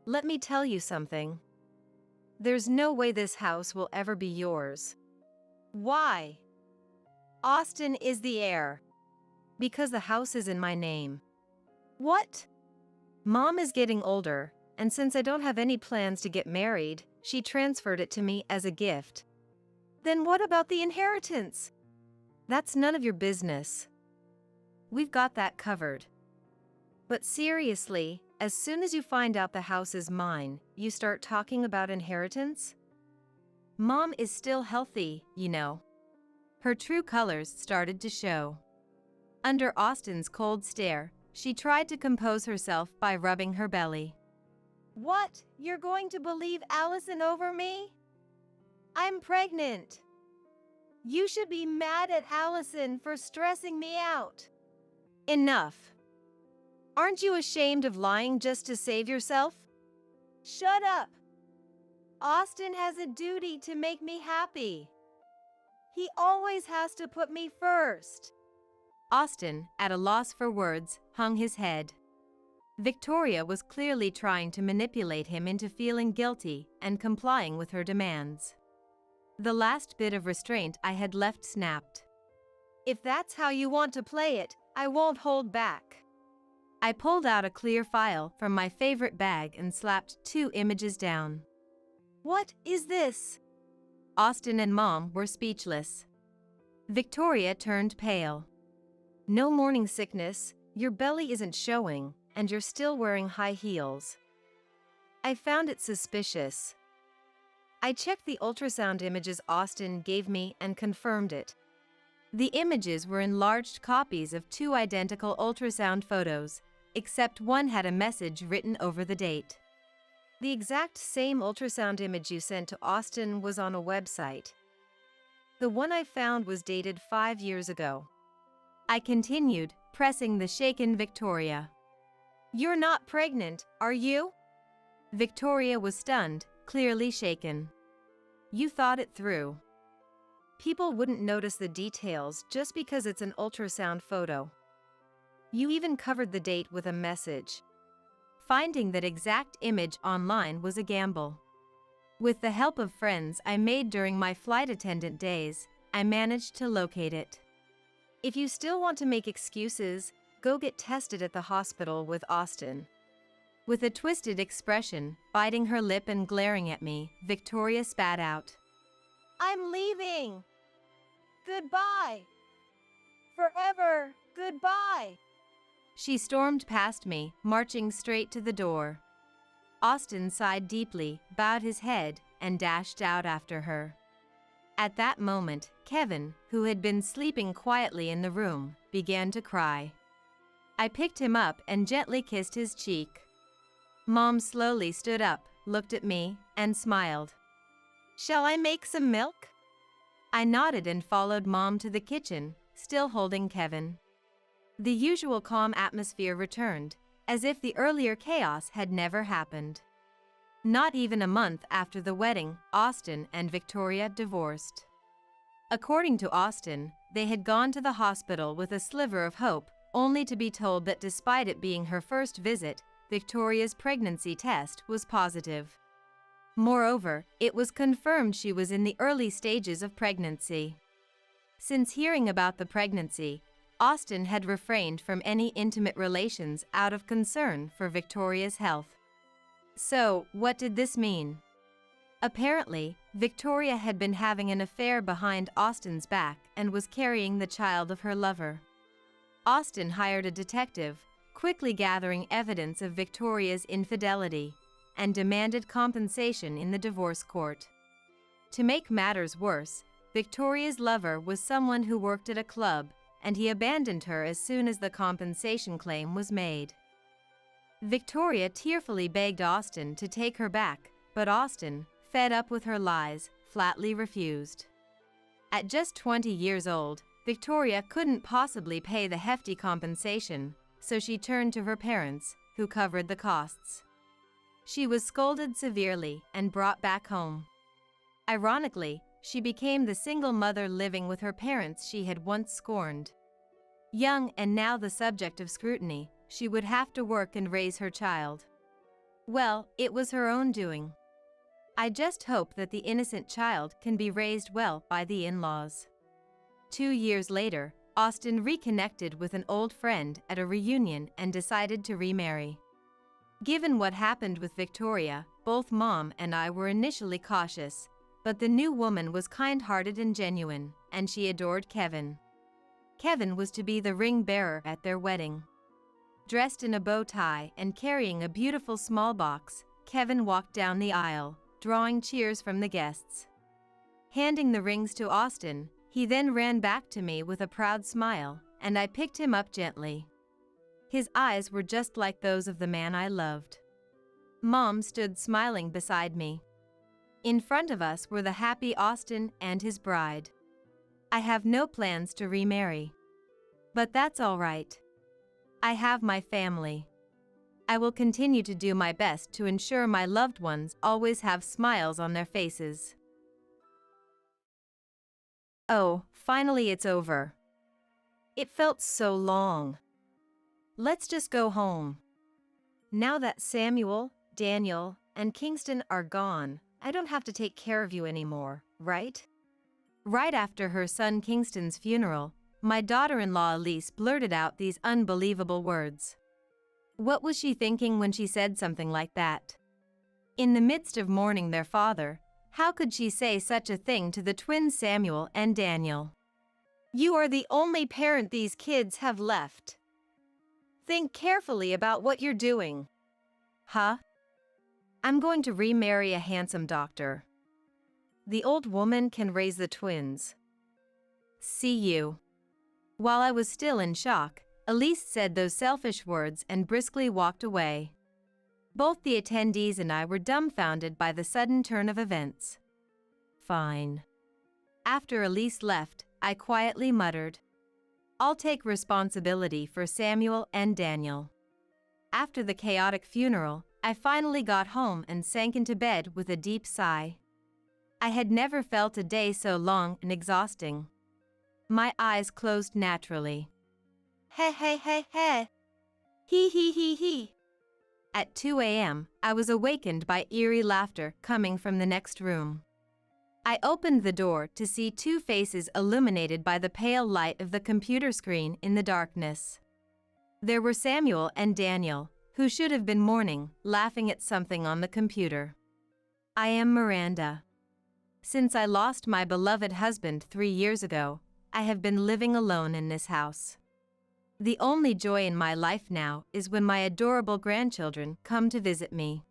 Let me tell you something. There's no way this house will ever be yours. Why? Austin is the heir. Because the house is in my name. What? Mom is getting older, and since I don't have any plans to get married, she transferred it to me as a gift. Then what about the inheritance? That's none of your business. We've got that covered. But seriously, as soon as you find out the house is mine, you start talking about inheritance? Mom is still healthy, you know. Her true colors started to show. Under Austin's cold stare, she tried to compose herself by rubbing her belly. What? You're going to believe Allison over me? I'm pregnant. You should be mad at Allison for stressing me out. Enough. Aren't you ashamed of lying just to save yourself? Shut up. Austin has a duty to make me happy. He always has to put me first. Austin, at a loss for words, hung his head. Victoria was clearly trying to manipulate him into feeling guilty and complying with her demands. The last bit of restraint I had left snapped. If that's how you want to play it, I won't hold back. I pulled out a clear file from my favorite bag and slapped 2 images down. What is this? Austin and Mom were speechless. Victoria turned pale. No morning sickness, your belly isn't showing, and you're still wearing high heels. I found it suspicious. I checked the ultrasound images Austin gave me and confirmed it. The images were enlarged copies of 2 identical ultrasound photos, except one had a message written over the date. The exact same ultrasound image you sent to Austin was on a website. The one I found was dated 5 years ago. I continued, pressing the shaken Victoria. You're not pregnant, are you? Victoria was stunned, clearly shaken. You thought it through. People wouldn't notice the details just because it's an ultrasound photo. You even covered the date with a message. Finding that exact image online was a gamble. With the help of friends I made during my flight attendant days, I managed to locate it. If you still want to make excuses, go get tested at the hospital with Austin. With a twisted expression, biting her lip and glaring at me, Victoria spat out. I'm leaving. Goodbye. Forever, goodbye. She stormed past me, marching straight to the door. Austin sighed deeply, bowed his head, and dashed out after her. At that moment, Kevin, who had been sleeping quietly in the room, began to cry. I picked him up and gently kissed his cheek. Mom slowly stood up, looked at me, and smiled. Shall I make some milk? I nodded and followed Mom to the kitchen, still holding Kevin. The usual calm atmosphere returned, as if the earlier chaos had never happened. Not even a month after the wedding, Austin and Victoria divorced. According to Austin, they had gone to the hospital with a sliver of hope, only to be told that despite it being her first visit, Victoria's pregnancy test was positive. Moreover, it was confirmed she was in the early stages of pregnancy. Since hearing about the pregnancy, Austin had refrained from any intimate relations out of concern for Victoria's health. So, what did this mean? Apparently, Victoria had been having an affair behind Austin's back and was carrying the child of her lover. Austin hired a detective, quickly gathering evidence of Victoria's infidelity, and demanded compensation in the divorce court. To make matters worse, Victoria's lover was someone who worked at a club, and he abandoned her as soon as the compensation claim was made. Victoria tearfully begged Austin to take her back, but Austin, fed up with her lies, flatly refused. At just 20 years old, Victoria couldn't possibly pay the hefty compensation, so she turned to her parents, who covered the costs. She was scolded severely and brought back home. Ironically, she became the single mother living with her parents she had once scorned. Young and now the subject of scrutiny, she would have to work and raise her child. Well, it was her own doing. I just hope that the innocent child can be raised well by the in-laws. 2 years later, Austin reconnected with an old friend at a reunion and decided to remarry. Given what happened with Victoria, both Mom and I were initially cautious, but the new woman was kind-hearted and genuine, and she adored Kevin. Kevin was to be the ring bearer at their wedding. Dressed in a bow tie and carrying a beautiful small box, Kevin walked down the aisle, drawing cheers from the guests. Handing the rings to Austin, he then ran back to me with a proud smile, and I picked him up gently. His eyes were just like those of the man I loved. Mom stood smiling beside me. In front of us were the happy Austin and his bride. I have no plans to remarry. But that's all right. I have my family. I will continue to do my best to ensure my loved ones always have smiles on their faces. Oh, finally it's over. It felt so long. Let's just go home. Now that Samuel, Daniel, and Kingston are gone, I don't have to take care of you anymore, right? Right after her son Kingston's funeral, my daughter-in-law Elise blurted out these unbelievable words. What was she thinking when she said something like that? In the midst of mourning their father, how could she say such a thing to the twins Samuel and Daniel? You are the only parent these kids have left. Think carefully about what you're doing. Huh? I'm going to remarry a handsome doctor. The old woman can raise the twins. See you. While I was still in shock, Elise said those selfish words and briskly walked away. Both the attendees and I were dumbfounded by the sudden turn of events. Fine. After Elise left, I quietly muttered, I'll take responsibility for Samuel and Daniel. After the chaotic funeral, I finally got home and sank into bed with a deep sigh. I had never felt a day so long and exhausting. My eyes closed naturally. He he he he. He he he he. At 2 a.m., I was awakened by eerie laughter coming from the next room. I opened the door to see two faces illuminated by the pale light of the computer screen in the darkness. There were Samuel and Daniel, who should have been mourning, laughing at something on the computer. I am Miranda. Since I lost my beloved husband 3 years ago, I have been living alone in this house. The only joy in my life now is when my adorable grandchildren come to visit me.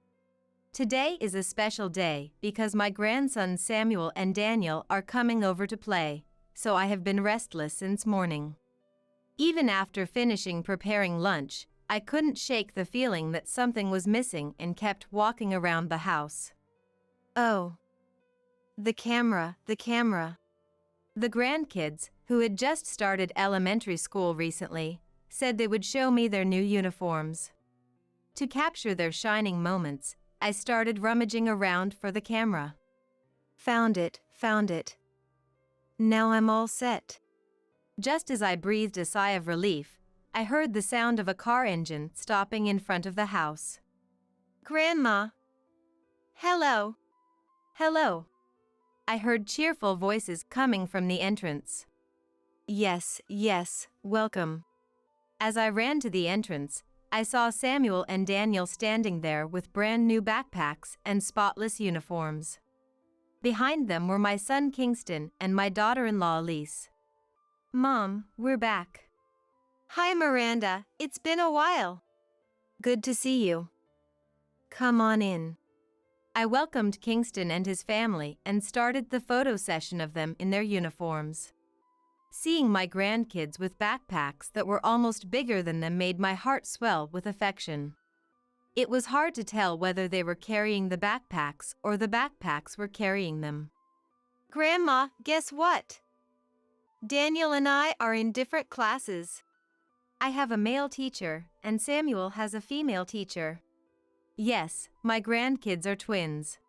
Today is a special day because my grandsons Samuel and Daniel are coming over to play, so I have been restless since morning. Even after finishing preparing lunch, I couldn't shake the feeling that something was missing and kept walking around the house. Oh. The camera. The grandkids, who had just started elementary school recently, said they would show me their new uniforms. To capture their shining moments, I started rummaging around for the camera. Found it. Now I'm all set. Just as I breathed a sigh of relief, I heard the sound of a car engine stopping in front of the house. Grandma. Hello. Hello. I heard cheerful voices coming from the entrance. Yes, welcome. As I ran to the entrance, I saw Samuel and Daniel standing there with brand new backpacks and spotless uniforms. Behind them were my son Kingston and my daughter-in-law Elise. Mom, we're back. Hi Miranda, it's been a while. Good to see you. Come on in. I welcomed Kingston and his family and started the photo session of them in their uniforms. Seeing my grandkids with backpacks that were almost bigger than them made my heart swell with affection. It was hard to tell whether they were carrying the backpacks or the backpacks were carrying them. Grandma, guess what? Daniel and I are in different classes. I have a male teacher, and Samuel has a female teacher. Yes, my grandkids are twins.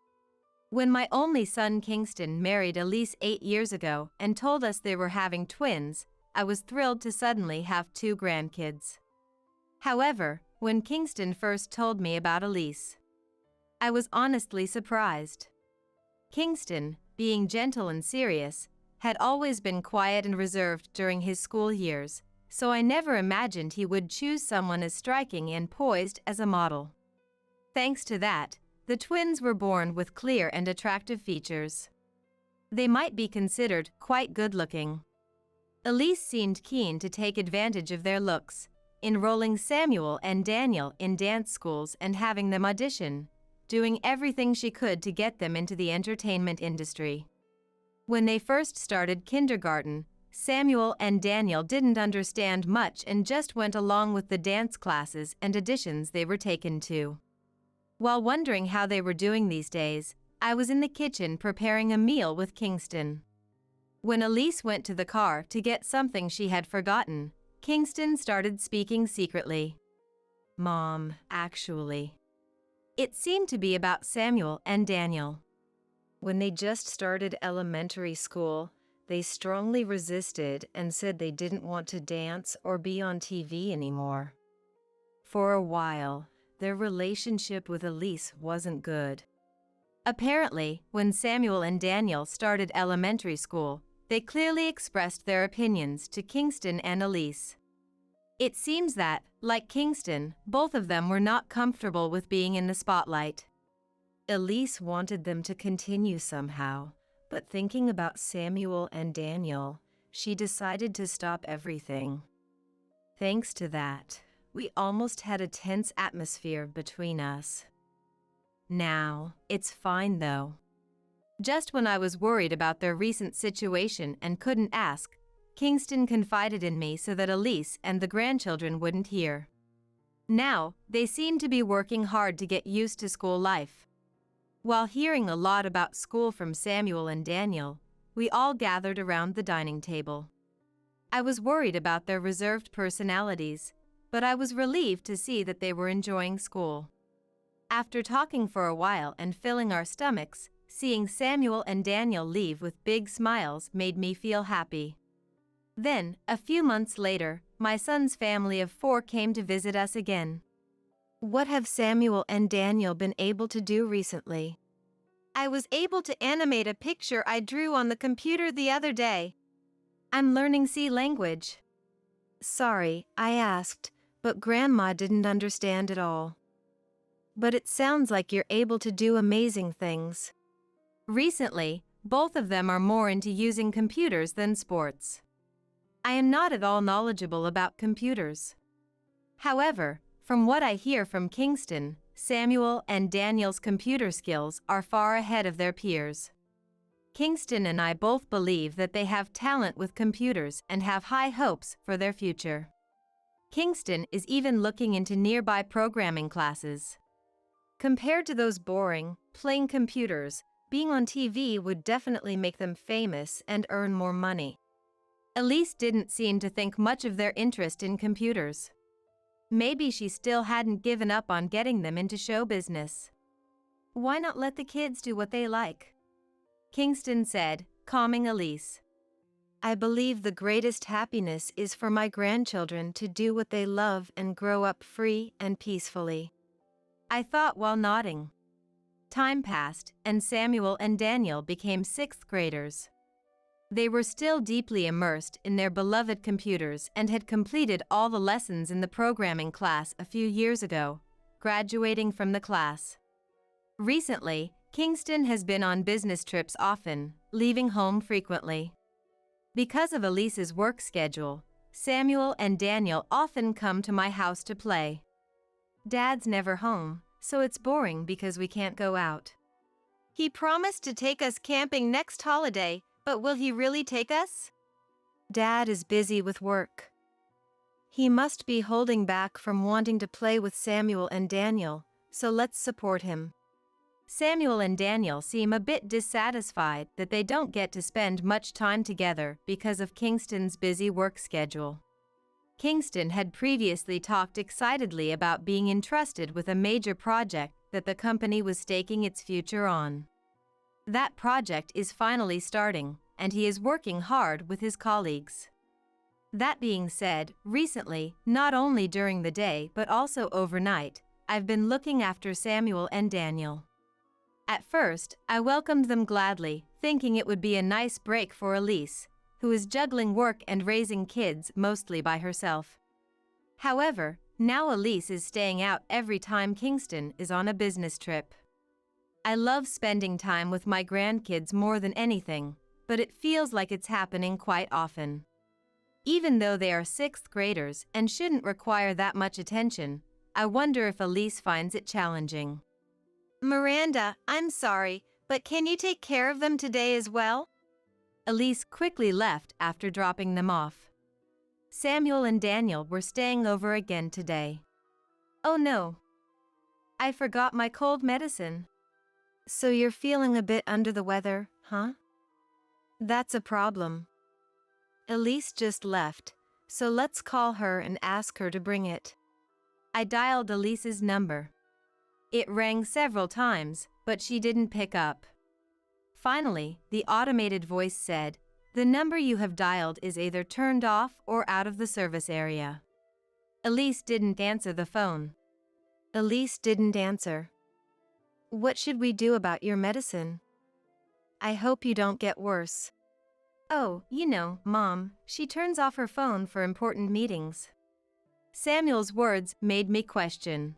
When my only son Kingston married Elise 8 years ago and told us they were having twins, I was thrilled to suddenly have 2 grandkids. However, when Kingston first told me about Elise, I was honestly surprised. Kingston, being gentle and serious, had always been quiet and reserved during his school years, so I never imagined he would choose someone as striking and poised as a model. Thanks to that, the twins were born with clear and attractive features. They might be considered quite good-looking. Elise seemed keen to take advantage of their looks, enrolling Samuel and Daniel in dance schools and having them audition, doing everything she could to get them into the entertainment industry. When they first started kindergarten, Samuel and Daniel didn't understand much and just went along with the dance classes and auditions they were taken to. While wondering how they were doing these days, I was in the kitchen preparing a meal with Kingston. When Elise went to the car to get something she had forgotten, Kingston started speaking secretly. Mom, actually. It seemed to be about Samuel and Daniel. When they just started elementary school, they strongly resisted and said they didn't want to dance or be on TV anymore. For a while, their relationship with Elise wasn't good. Apparently, when Samuel and Daniel started elementary school, they clearly expressed their opinions to Kingston and Elise. It seems that, like Kingston, both of them were not comfortable with being in the spotlight. Elise wanted them to continue somehow, but thinking about Samuel and Daniel, she decided to stop everything. Thanks to that, we almost had a tense atmosphere between us. Now, it's fine though. Just when I was worried about their recent situation and couldn't ask, Kingston confided in me so that Elise and the grandchildren wouldn't hear. Now, they seem to be working hard to get used to school life. While hearing a lot about school from Samuel and Daniel, we all gathered around the dining table. I was worried about their reserved personalities, but I was relieved to see that they were enjoying school. After talking for a while and filling our stomachs, seeing Samuel and Daniel leave with big smiles made me feel happy. Then, a few months later, my son's family of 4 came to visit us again. What have Samuel and Daniel been able to do recently? I was able to animate a picture I drew on the computer the other day. I'm learning C language. Sorry, I asked, but Grandma didn't understand at all. But it sounds like you're able to do amazing things. Recently, both of them are more into using computers than sports. I am not at all knowledgeable about computers. However, from what I hear from Kingston, Samuel and Daniel's computer skills are far ahead of their peers. Kingston and I both believe that they have talent with computers and have high hopes for their future. Kingston is even looking into nearby programming classes. Compared to those boring, plain computers, being on TV would definitely make them famous and earn more money. Elise didn't seem to think much of their interest in computers. Maybe she still hadn't given up on getting them into show business. Why not let the kids do what they like? Kingston said, calming Elise. I believe the greatest happiness is for my grandchildren to do what they love and grow up free and peacefully. I thought while nodding. Time passed, and Samuel and Daniel became sixth graders. They were still deeply immersed in their beloved computers and had completed all the lessons in the programming class a few years ago, graduating from the class. Recently, Kingston has been on business trips often, leaving home frequently. Because of Elise's work schedule, Samuel and Daniel often come to my house to play. Dad's never home, so it's boring because we can't go out. He promised to take us camping next holiday, but will he really take us? Dad is busy with work. He must be holding back from wanting to play with Samuel and Daniel, so let's support him. Samuel and Daniel seem a bit dissatisfied that they don't get to spend much time together because of Kingston's busy work schedule. Kingston had previously talked excitedly about being entrusted with a major project that the company was staking its future on. That project is finally starting, and he is working hard with his colleagues. That being said, recently, not only during the day but also overnight, I've been looking after Samuel and Daniel. At first, I welcomed them gladly, thinking it would be a nice break for Elise, who is juggling work and raising kids mostly by herself. However, now Elise is staying out every time Kingston is on a business trip. I love spending time with my grandkids more than anything, but it feels like it's happening quite often. Even though they are sixth graders and shouldn't require that much attention, I wonder if Elise finds it challenging. Miranda, I'm sorry, but can you take care of them today as well? Elise quickly left after dropping them off. Samuel and Daniel were staying over again today. Oh no! I forgot my cold medicine. So you're feeling a bit under the weather, huh? That's a problem. Elise just left, so let's call her and ask her to bring it. I dialed Elise's number. It rang several times, but she didn't pick up. Finally, the automated voice said, "The number you have dialed is either turned off or out of the service area." Elise didn't answer the phone. Elise didn't answer. What should we do about your medicine? I hope you don't get worse. Oh, you know, Mom, she turns off her phone for important meetings. Samuel's words made me question.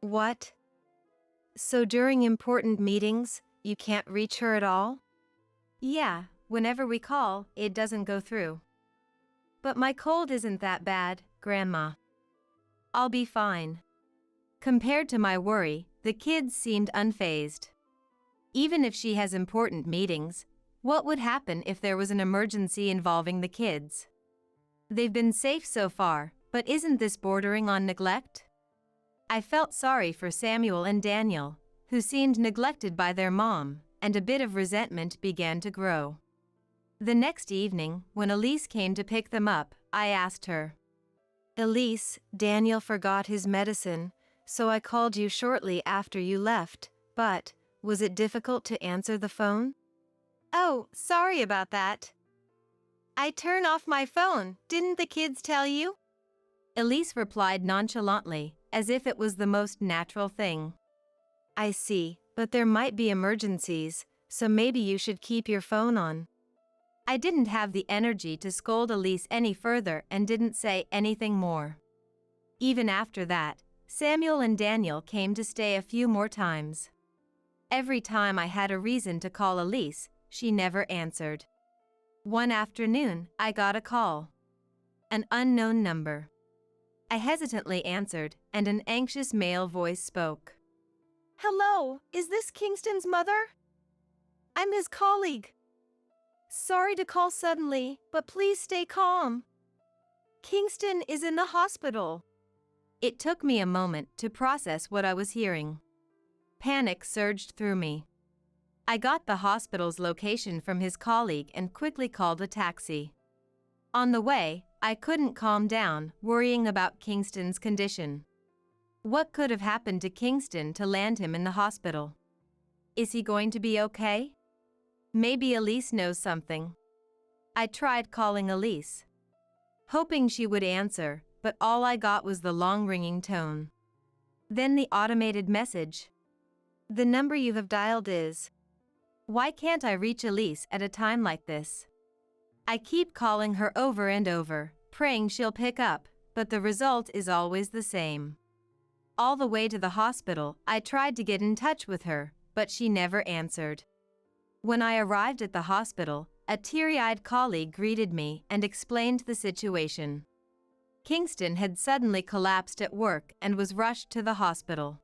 What? So during important meetings, you can't reach her at all? Yeah, whenever we call, it doesn't go through. But my cold isn't that bad, Grandma. I'll be fine. Compared to my worry, the kids seemed unfazed. Even if she has important meetings, what would happen if there was an emergency involving the kids? They've been safe so far, but isn't this bordering on neglect? I felt sorry for Samuel and Daniel, who seemed neglected by their mom, and a bit of resentment began to grow. The next evening, when Elise came to pick them up, I asked her, Elise, Daniel forgot his medicine, so I called you shortly after you left, but was it difficult to answer the phone? Oh, sorry about that. I turned off my phone, didn't the kids tell you? Elise replied nonchalantly, as if it was the most natural thing. I see, but there might be emergencies, so maybe you should keep your phone on. I didn't have the energy to scold Elise any further and didn't say anything more. Even after that, Samuel and Daniel came to stay a few more times. Every time I had a reason to call Elise, she never answered. One afternoon, I got a call. An unknown number. I hesitantly answered, and an anxious male voice spoke. Hello, is this Kingston's mother? I'm his colleague. Sorry to call suddenly, but please stay calm. Kingston is in the hospital. It took me a moment to process what I was hearing. Panic surged through me. I got the hospital's location from his colleague and quickly called a taxi. On the way, I couldn't calm down, worrying about Kingston's condition. What could have happened to Kingston to land him in the hospital? Is he going to be okay? Maybe Elise knows something. I tried calling Elise, hoping she would answer, but all I got was the long ringing tone. Then the automated message. The number you have dialed is. Why can't I reach Elise at a time like this? I keep calling her over and over, praying she'll pick up, but the result is always the same. All the way to the hospital, I tried to get in touch with her, but she never answered. When I arrived at the hospital, a teary-eyed colleague greeted me and explained the situation. Kingston had suddenly collapsed at work and was rushed to the hospital.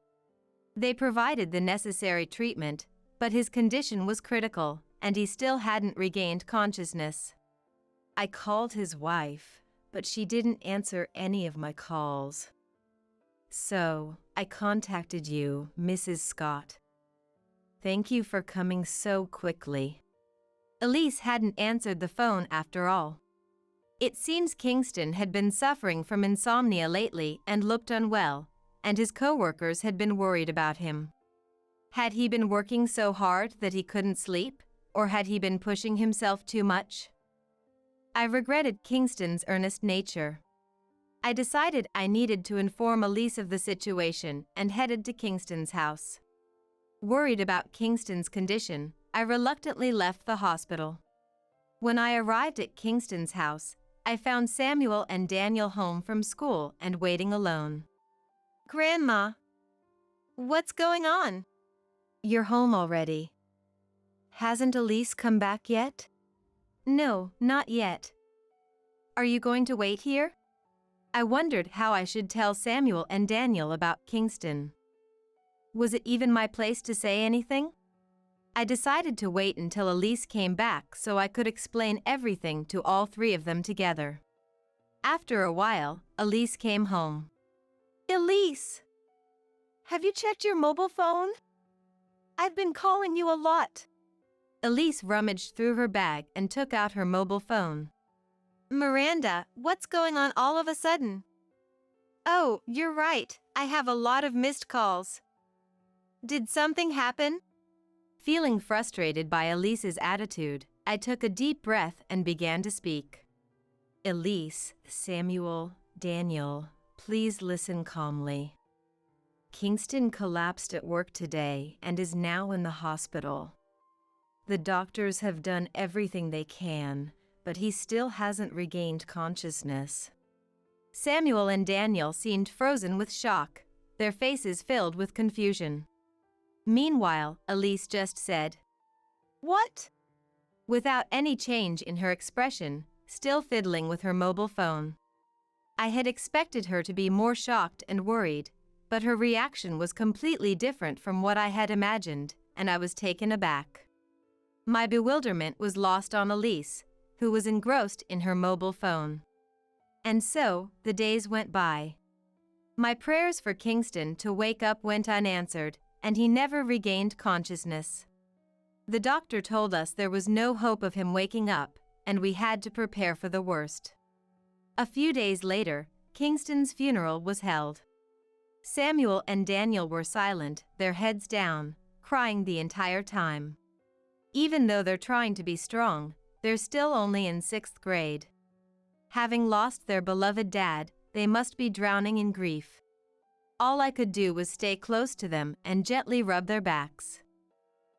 They provided the necessary treatment, but his condition was critical, and he still hadn't regained consciousness. I called his wife, but she didn't answer any of my calls. So, I contacted you, Mrs. Scott. Thank you for coming so quickly. Elise hadn't answered the phone after all. It seems Kingston had been suffering from insomnia lately and looked unwell, and his coworkers had been worried about him. Had he been working so hard that he couldn't sleep, or had he been pushing himself too much? I regretted Kingston's earnest nature. I decided I needed to inform Elise of the situation and headed to Kingston's house. Worried about Kingston's condition, I reluctantly left the hospital. When I arrived at Kingston's house, I found Samuel and Daniel home from school and waiting alone. Grandma, what's going on? You're home already. Hasn't Elise come back yet? No, not yet. Are you going to wait here? I wondered how I should tell Samuel and Daniel about Kingston. Was it even my place to say anything? I decided to wait until Elise came back so I could explain everything to all three of them together. After a while, Elise came home. Elise! Have you checked your mobile phone? I've been calling you a lot. Elise rummaged through her bag and took out her mobile phone. Miranda, what's going on all of a sudden? Oh, you're right, I have a lot of missed calls. Did something happen? Feeling frustrated by Elise's attitude, I took a deep breath and began to speak. Elise, Samuel, Daniel, please listen calmly. Kingston collapsed at work today and is now in the hospital. The doctors have done everything they can, but he still hasn't regained consciousness. Samuel and Daniel seemed frozen with shock, their faces filled with confusion. Meanwhile, Elise just said, What? Without any change in her expression, still fiddling with her mobile phone. I had expected her to be more shocked and worried, but her reaction was completely different from what I had imagined, and I was taken aback. My bewilderment was lost on Elise, who was engrossed in her mobile phone. And so, the days went by. My prayers for Kingston to wake up went unanswered, and he never regained consciousness. The doctor told us there was no hope of him waking up, and we had to prepare for the worst. A few days later, Kingston's funeral was held. Samuel and Daniel were silent, their heads down, crying the entire time. Even though they're trying to be strong, they're still only in 6th grade. Having lost their beloved dad, they must be drowning in grief. All I could do was stay close to them and gently rub their backs.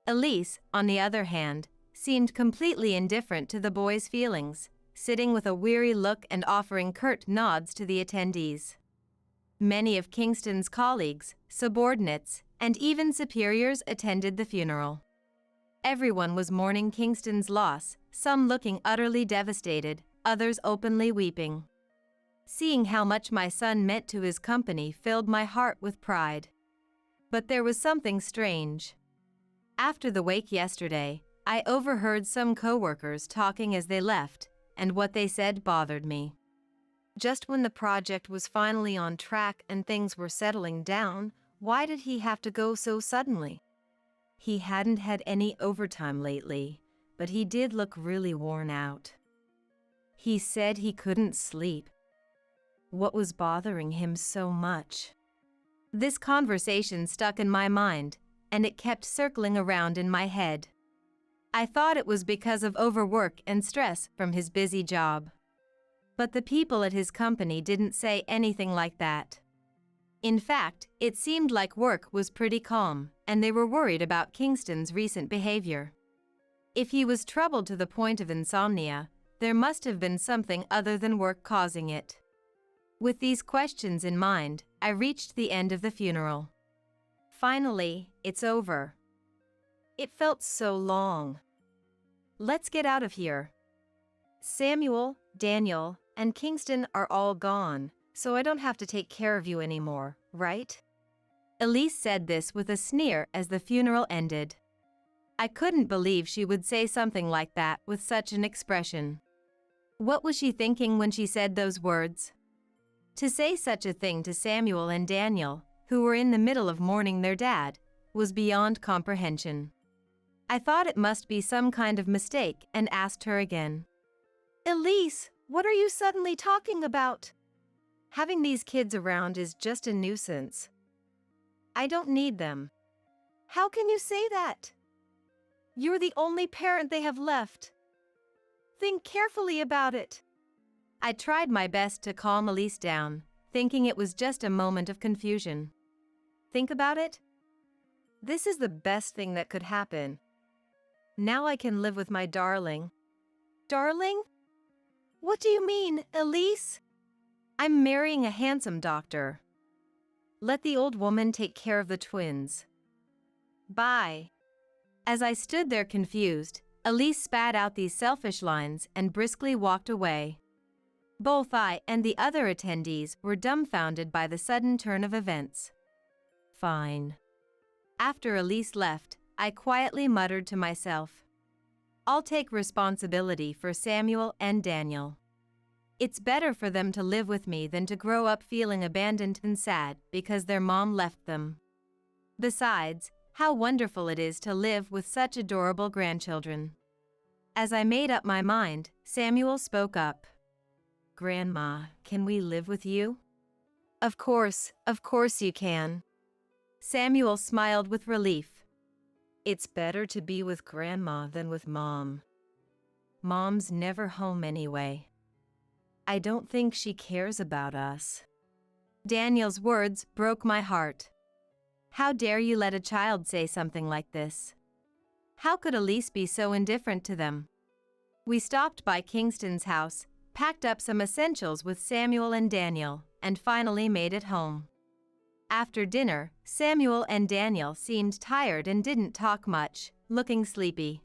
Elise, on the other hand, seemed completely indifferent to the boys' feelings, sitting with a weary look and offering curt nods to the attendees. Many of Kingston's colleagues, subordinates, and even superiors attended the funeral. Everyone was mourning Kingston's loss, some looking utterly devastated, others openly weeping. Seeing how much my son meant to his company filled my heart with pride. But there was something strange. After the wake yesterday, I overheard some coworkers talking as they left, and what they said bothered me. Just when the project was finally on track and things were settling down, why did he have to go so suddenly? He hadn't had any overtime lately, but he did look really worn out. He said he couldn't sleep. What was bothering him so much? This conversation stuck in my mind, and it kept circling around in my head. I thought it was because of overwork and stress from his busy job. But the people at his company didn't say anything like that. In fact, it seemed like work was pretty calm, and they were worried about Kingston's recent behavior. If he was troubled to the point of insomnia, there must have been something other than work causing it. With these questions in mind, I reached the end of the funeral. Finally, it's over. It felt so long. Let's get out of here. Samuel, Daniel, and Kingston are all gone, so I don't have to take care of you anymore, right? Elise said this with a sneer as the funeral ended. I couldn't believe she would say something like that with such an expression. What was she thinking when she said those words? To say such a thing to Samuel and Daniel, who were in the middle of mourning their dad, was beyond comprehension. I thought it must be some kind of mistake and asked her again. Elise, what are you suddenly talking about? Having these kids around is just a nuisance. I don't need them. How can you say that? You're the only parent they have left. Think carefully about it. I tried my best to calm Elise down, thinking it was just a moment of confusion. Think about it? This is the best thing that could happen. Now I can live with my darling. Darling? What do you mean, Elise? I'm marrying a handsome doctor. Let the old woman take care of the twins. Bye. As I stood there confused, Elise spat out these selfish lines and briskly walked away. Both I and the other attendees were dumbfounded by the sudden turn of events. Fine. After Elise left, I quietly muttered to myself, I'll take responsibility for Samuel and Daniel. It's better for them to live with me than to grow up feeling abandoned and sad because their mom left them. Besides, how wonderful it is to live with such adorable grandchildren. As I made up my mind, Samuel spoke up. Grandma, can we live with you? Of course you can. Samuel smiled with relief. It's better to be with Grandma than with Mom. Mom's never home anyway. I don't think she cares about us. Daniel's words broke my heart. How dare you let a child say something like this? How could Elise be so indifferent to them? We stopped by Kingston's house, packed up some essentials with Samuel and Daniel, and finally made it home. After dinner, Samuel and Daniel seemed tired and didn't talk much, looking sleepy.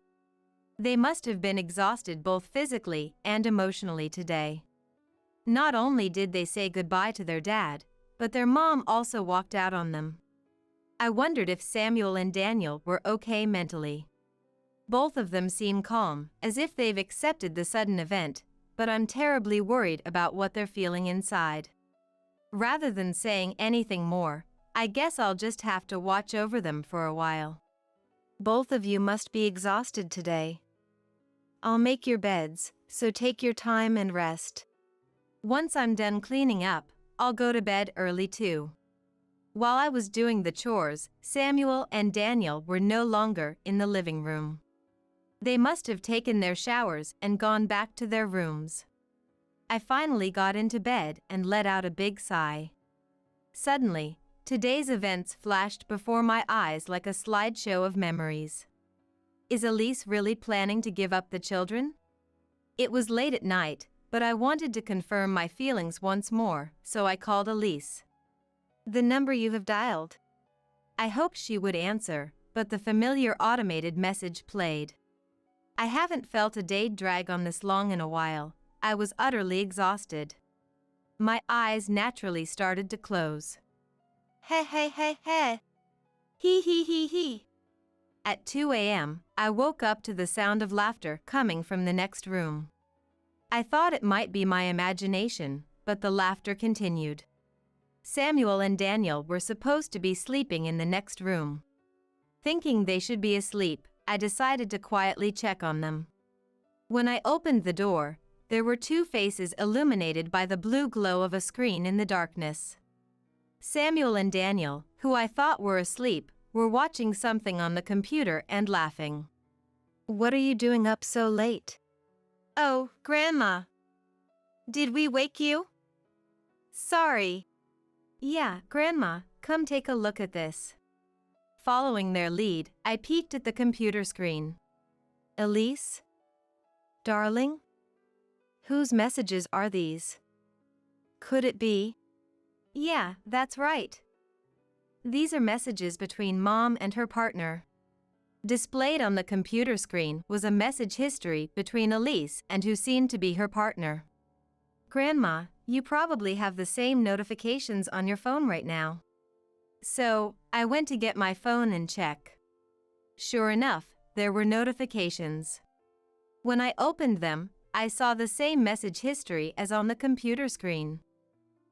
They must have been exhausted both physically and emotionally today. Not only did they say goodbye to their dad, but their mom also walked out on them. I wondered if Samuel and Daniel were okay mentally. Both of them seem calm, as if they've accepted the sudden event, but I'm terribly worried about what they're feeling inside. Rather than saying anything more, I guess I'll just have to watch over them for a while. Both of you must be exhausted today. I'll make your beds, so take your time and rest. Once I'm done cleaning up, I'll go to bed early too. While I was doing the chores, Samuel and Daniel were no longer in the living room. They must have taken their showers and gone back to their rooms. I finally got into bed and let out a big sigh. Suddenly, today's events flashed before my eyes like a slideshow of memories. Is Elise really planning to give up the children? It was late at night, but I wanted to confirm my feelings once more, so I called Elise. The number you have dialed. I hoped she would answer, but the familiar automated message played. I haven't felt a day drag on this long in a while. I was utterly exhausted. My eyes naturally started to close. He he he he. He he he he. At 2 a.m., I woke up to the sound of laughter coming from the next room. I thought it might be my imagination, but the laughter continued. Samuel and Daniel were supposed to be sleeping in the next room. Thinking they should be asleep, I decided to quietly check on them. When I opened the door, there were two faces illuminated by the blue glow of a screen in the darkness. Samuel and Daniel, who I thought were asleep, were watching something on the computer and laughing. What are you doing up so late? Oh, Grandma. Did we wake you? Sorry. Yeah, Grandma, come take a look at this. Following their lead, I peeked at the computer screen. Elise? Darling? Whose messages are these? Could it be? Yeah, that's right. These are messages between Mom and her partner. Displayed on the computer screen was a message history between Elise and who seemed to be her partner. Grandma, you probably have the same notifications on your phone right now. So, I went to get my phone and check. Sure enough, there were notifications. When I opened them, I saw the same message history as on the computer screen.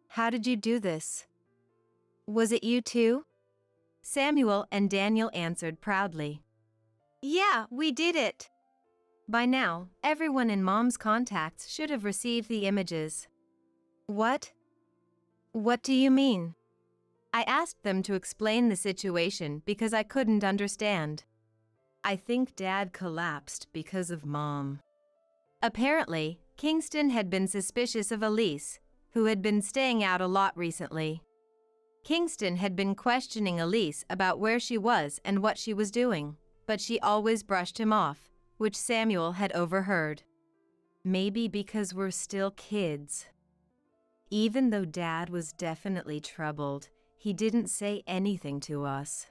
How did you do this? Was it you too? Samuel and Daniel answered proudly. Yeah, we did it. By now, everyone in Mom's contacts should have received the images. What? What do you mean? I asked them to explain the situation because I couldn't understand. I think Dad collapsed because of Mom. Apparently, Kingston had been suspicious of Elise, who had been staying out a lot recently. Kingston had been questioning Elise about where she was and what she was doing, but she always brushed him off, which Samuel had overheard. Maybe because we're still kids. Even though Dad was definitely troubled, he didn't say anything to us.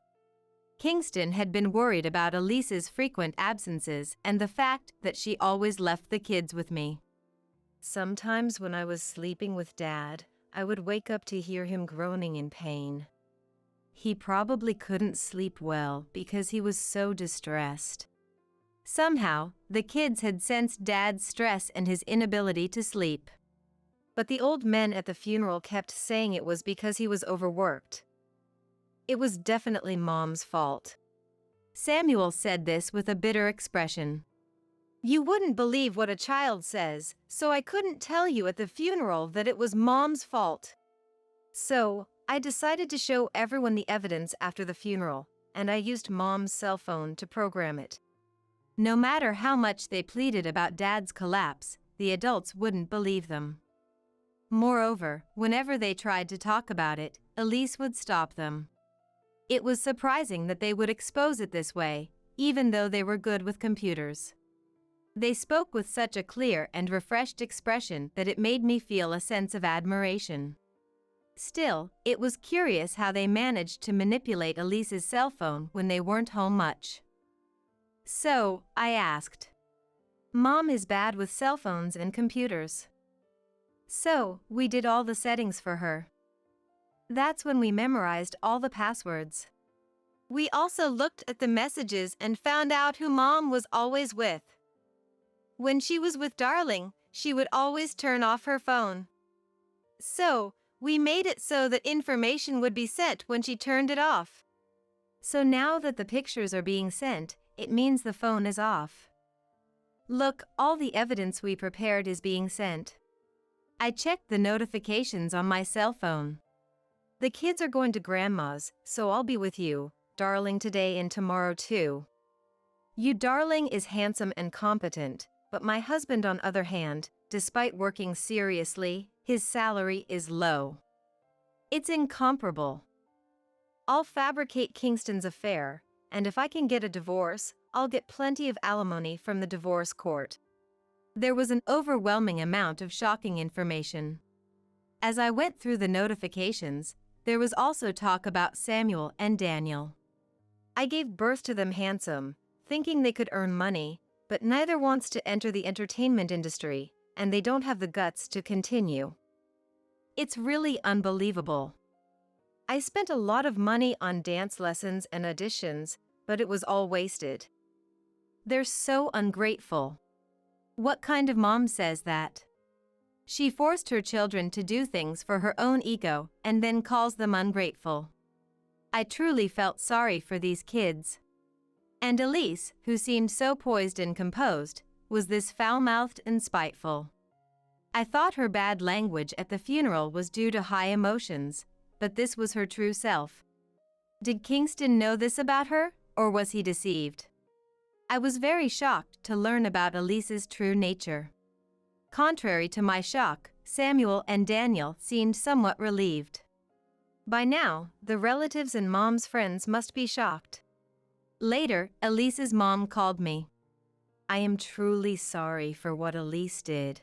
Kingston had been worried about Elise's frequent absences and the fact that she always left the kids with me. Sometimes when I was sleeping with Dad, I would wake up to hear him groaning in pain. He probably couldn't sleep well because he was so distressed. Somehow, the kids had sensed Dad's stress and his inability to sleep. But the old men at the funeral kept saying it was because he was overworked. It was definitely Mom's fault. Samuel said this with a bitter expression. You wouldn't believe what a child says, so I couldn't tell you at the funeral that it was Mom's fault. So, I decided to show everyone the evidence after the funeral, and I used Mom's cell phone to program it. No matter how much they pleaded about Dad's collapse, the adults wouldn't believe them. Moreover, whenever they tried to talk about it, Elise would stop them. It was surprising that they would expose it this way, even though they were good with computers. They spoke with such a clear and refreshed expression that it made me feel a sense of admiration. Still, it was curious how they managed to manipulate Elise's cell phone when they weren't home much. So, I asked. Mom is bad with cell phones and computers. So, we did all the settings for her. That's when we memorized all the passwords. We also looked at the messages and found out who Mom was always with. When she was with Darling, she would always turn off her phone. So, we made it so that information would be sent when she turned it off. So now that the pictures are being sent, it means the phone is off. Look, all the evidence we prepared is being sent. I checked the notifications on my cell phone. The kids are going to Grandma's, so I'll be with you, Darling, today and tomorrow too. You Darling is handsome and competent, but my husband on other hand, despite working seriously, his salary is low. It's incomparable. I'll fabricate Kingston's affair, and if I can get a divorce, I'll get plenty of alimony from the divorce court. There was an overwhelming amount of shocking information. As I went through the notifications, there was also talk about Samuel and Daniel. I gave birth to them handsome, thinking they could earn money, but neither wants to enter the entertainment industry, and they don't have the guts to continue. It's really unbelievable. I spent a lot of money on dance lessons and auditions, but it was all wasted. They're so ungrateful. What kind of mom says that? She forced her children to do things for her own ego and then calls them ungrateful. I truly felt sorry for these kids. And Elise, who seemed so poised and composed, was this foul-mouthed and spiteful. I thought her bad language at the funeral was due to high emotions, but this was her true self. Did Kingston know this about her, or was he deceived? I was very shocked to learn about Elise's true nature. Contrary to my shock, Samuel and Daniel seemed somewhat relieved. By now, the relatives and Mom's friends must be shocked. Later, Elise's mom called me. I am truly sorry for what Elise did.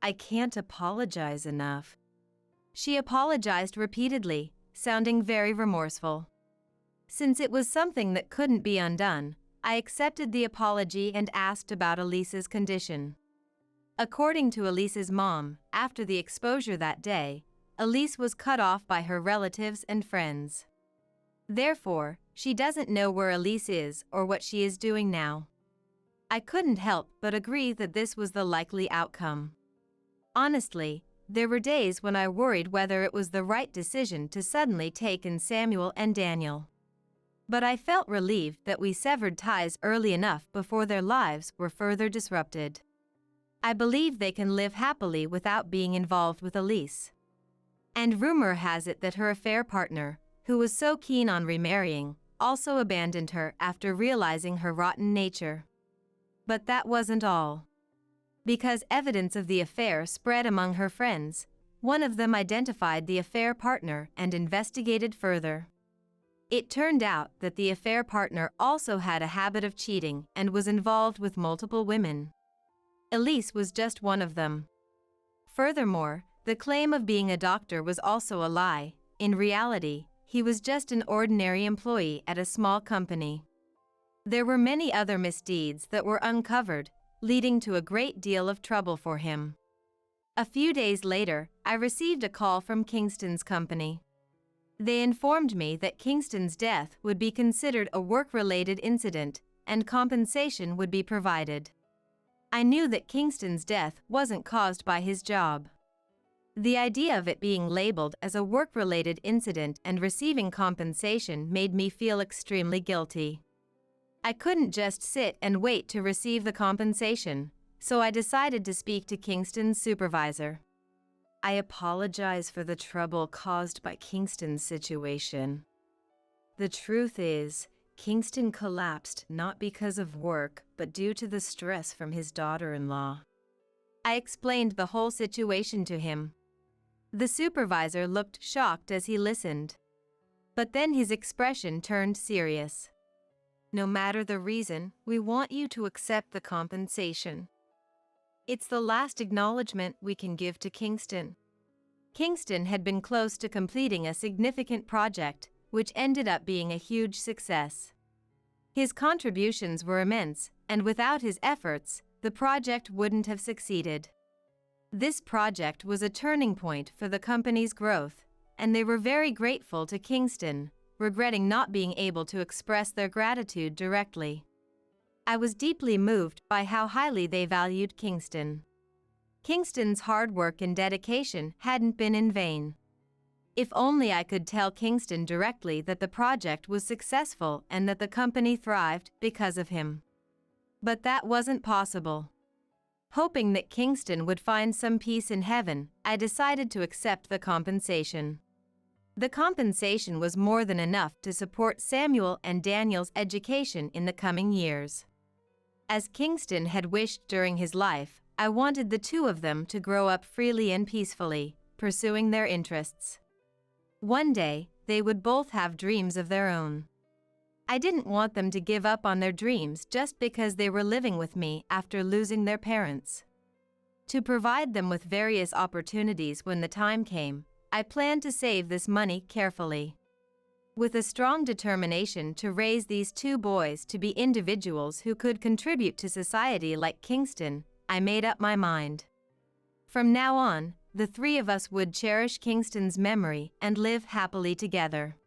I can't apologize enough. She apologized repeatedly, sounding very remorseful. Since it was something that couldn't be undone, I accepted the apology and asked about Elise's condition. According to Elise's mom, after the exposure that day, Elise was cut off by her relatives and friends. Therefore, she doesn't know where Elise is or what she is doing now. I couldn't help but agree that this was the likely outcome. Honestly, there were days when I worried whether it was the right decision to suddenly take in Samuel and Daniel. But I felt relieved that we severed ties early enough before their lives were further disrupted. I believe they can live happily without being involved with Elise. And rumor has it that her affair partner, who was so keen on remarrying, also abandoned her after realizing her rotten nature. But that wasn't all. Because evidence of the affair spread among her friends, one of them identified the affair partner and investigated further. It turned out that the affair partner also had a habit of cheating and was involved with multiple women. Elise was just one of them. Furthermore, the claim of being a doctor was also a lie. In reality, he was just an ordinary employee at a small company. There were many other misdeeds that were uncovered, leading to a great deal of trouble for him. A few days later, I received a call from Kingston's company. They informed me that Kingston's death would be considered a work-related incident, and compensation would be provided. I knew that Kingston's death wasn't caused by his job. The idea of it being labeled as a work-related incident and receiving compensation made me feel extremely guilty. I couldn't just sit and wait to receive the compensation, so I decided to speak to Kingston's supervisor. I apologize for the trouble caused by Kingston's situation. The truth is, Kingston collapsed not because of work, but due to the stress from his daughter-in-law. I explained the whole situation to him. The supervisor looked shocked as he listened. But then his expression turned serious. No matter the reason, we want you to accept the compensation. It's the last acknowledgement we can give to Kingston. Kingston had been close to completing a significant project, which ended up being a huge success. His contributions were immense, and without his efforts, the project wouldn't have succeeded. This project was a turning point for the company's growth, and they were very grateful to Kingston, regretting not being able to express their gratitude directly. I was deeply moved by how highly they valued Kingston. Kingston's hard work and dedication hadn't been in vain. If only I could tell Kingston directly that the project was successful and that the company thrived because of him. But that wasn't possible. Hoping that Kingston would find some peace in heaven, I decided to accept the compensation. The compensation was more than enough to support Samuel and Daniel's education in the coming years. As Kingston had wished during his life, I wanted the two of them to grow up freely and peacefully, pursuing their interests. One day, they would both have dreams of their own. I didn't want them to give up on their dreams just because they were living with me after losing their parents. To provide them with various opportunities when the time came, I planned to save this money carefully. With a strong determination to raise these two boys to be individuals who could contribute to society like Kingston, I made up my mind. From now on, the three of us would cherish Kingston's memory and live happily together.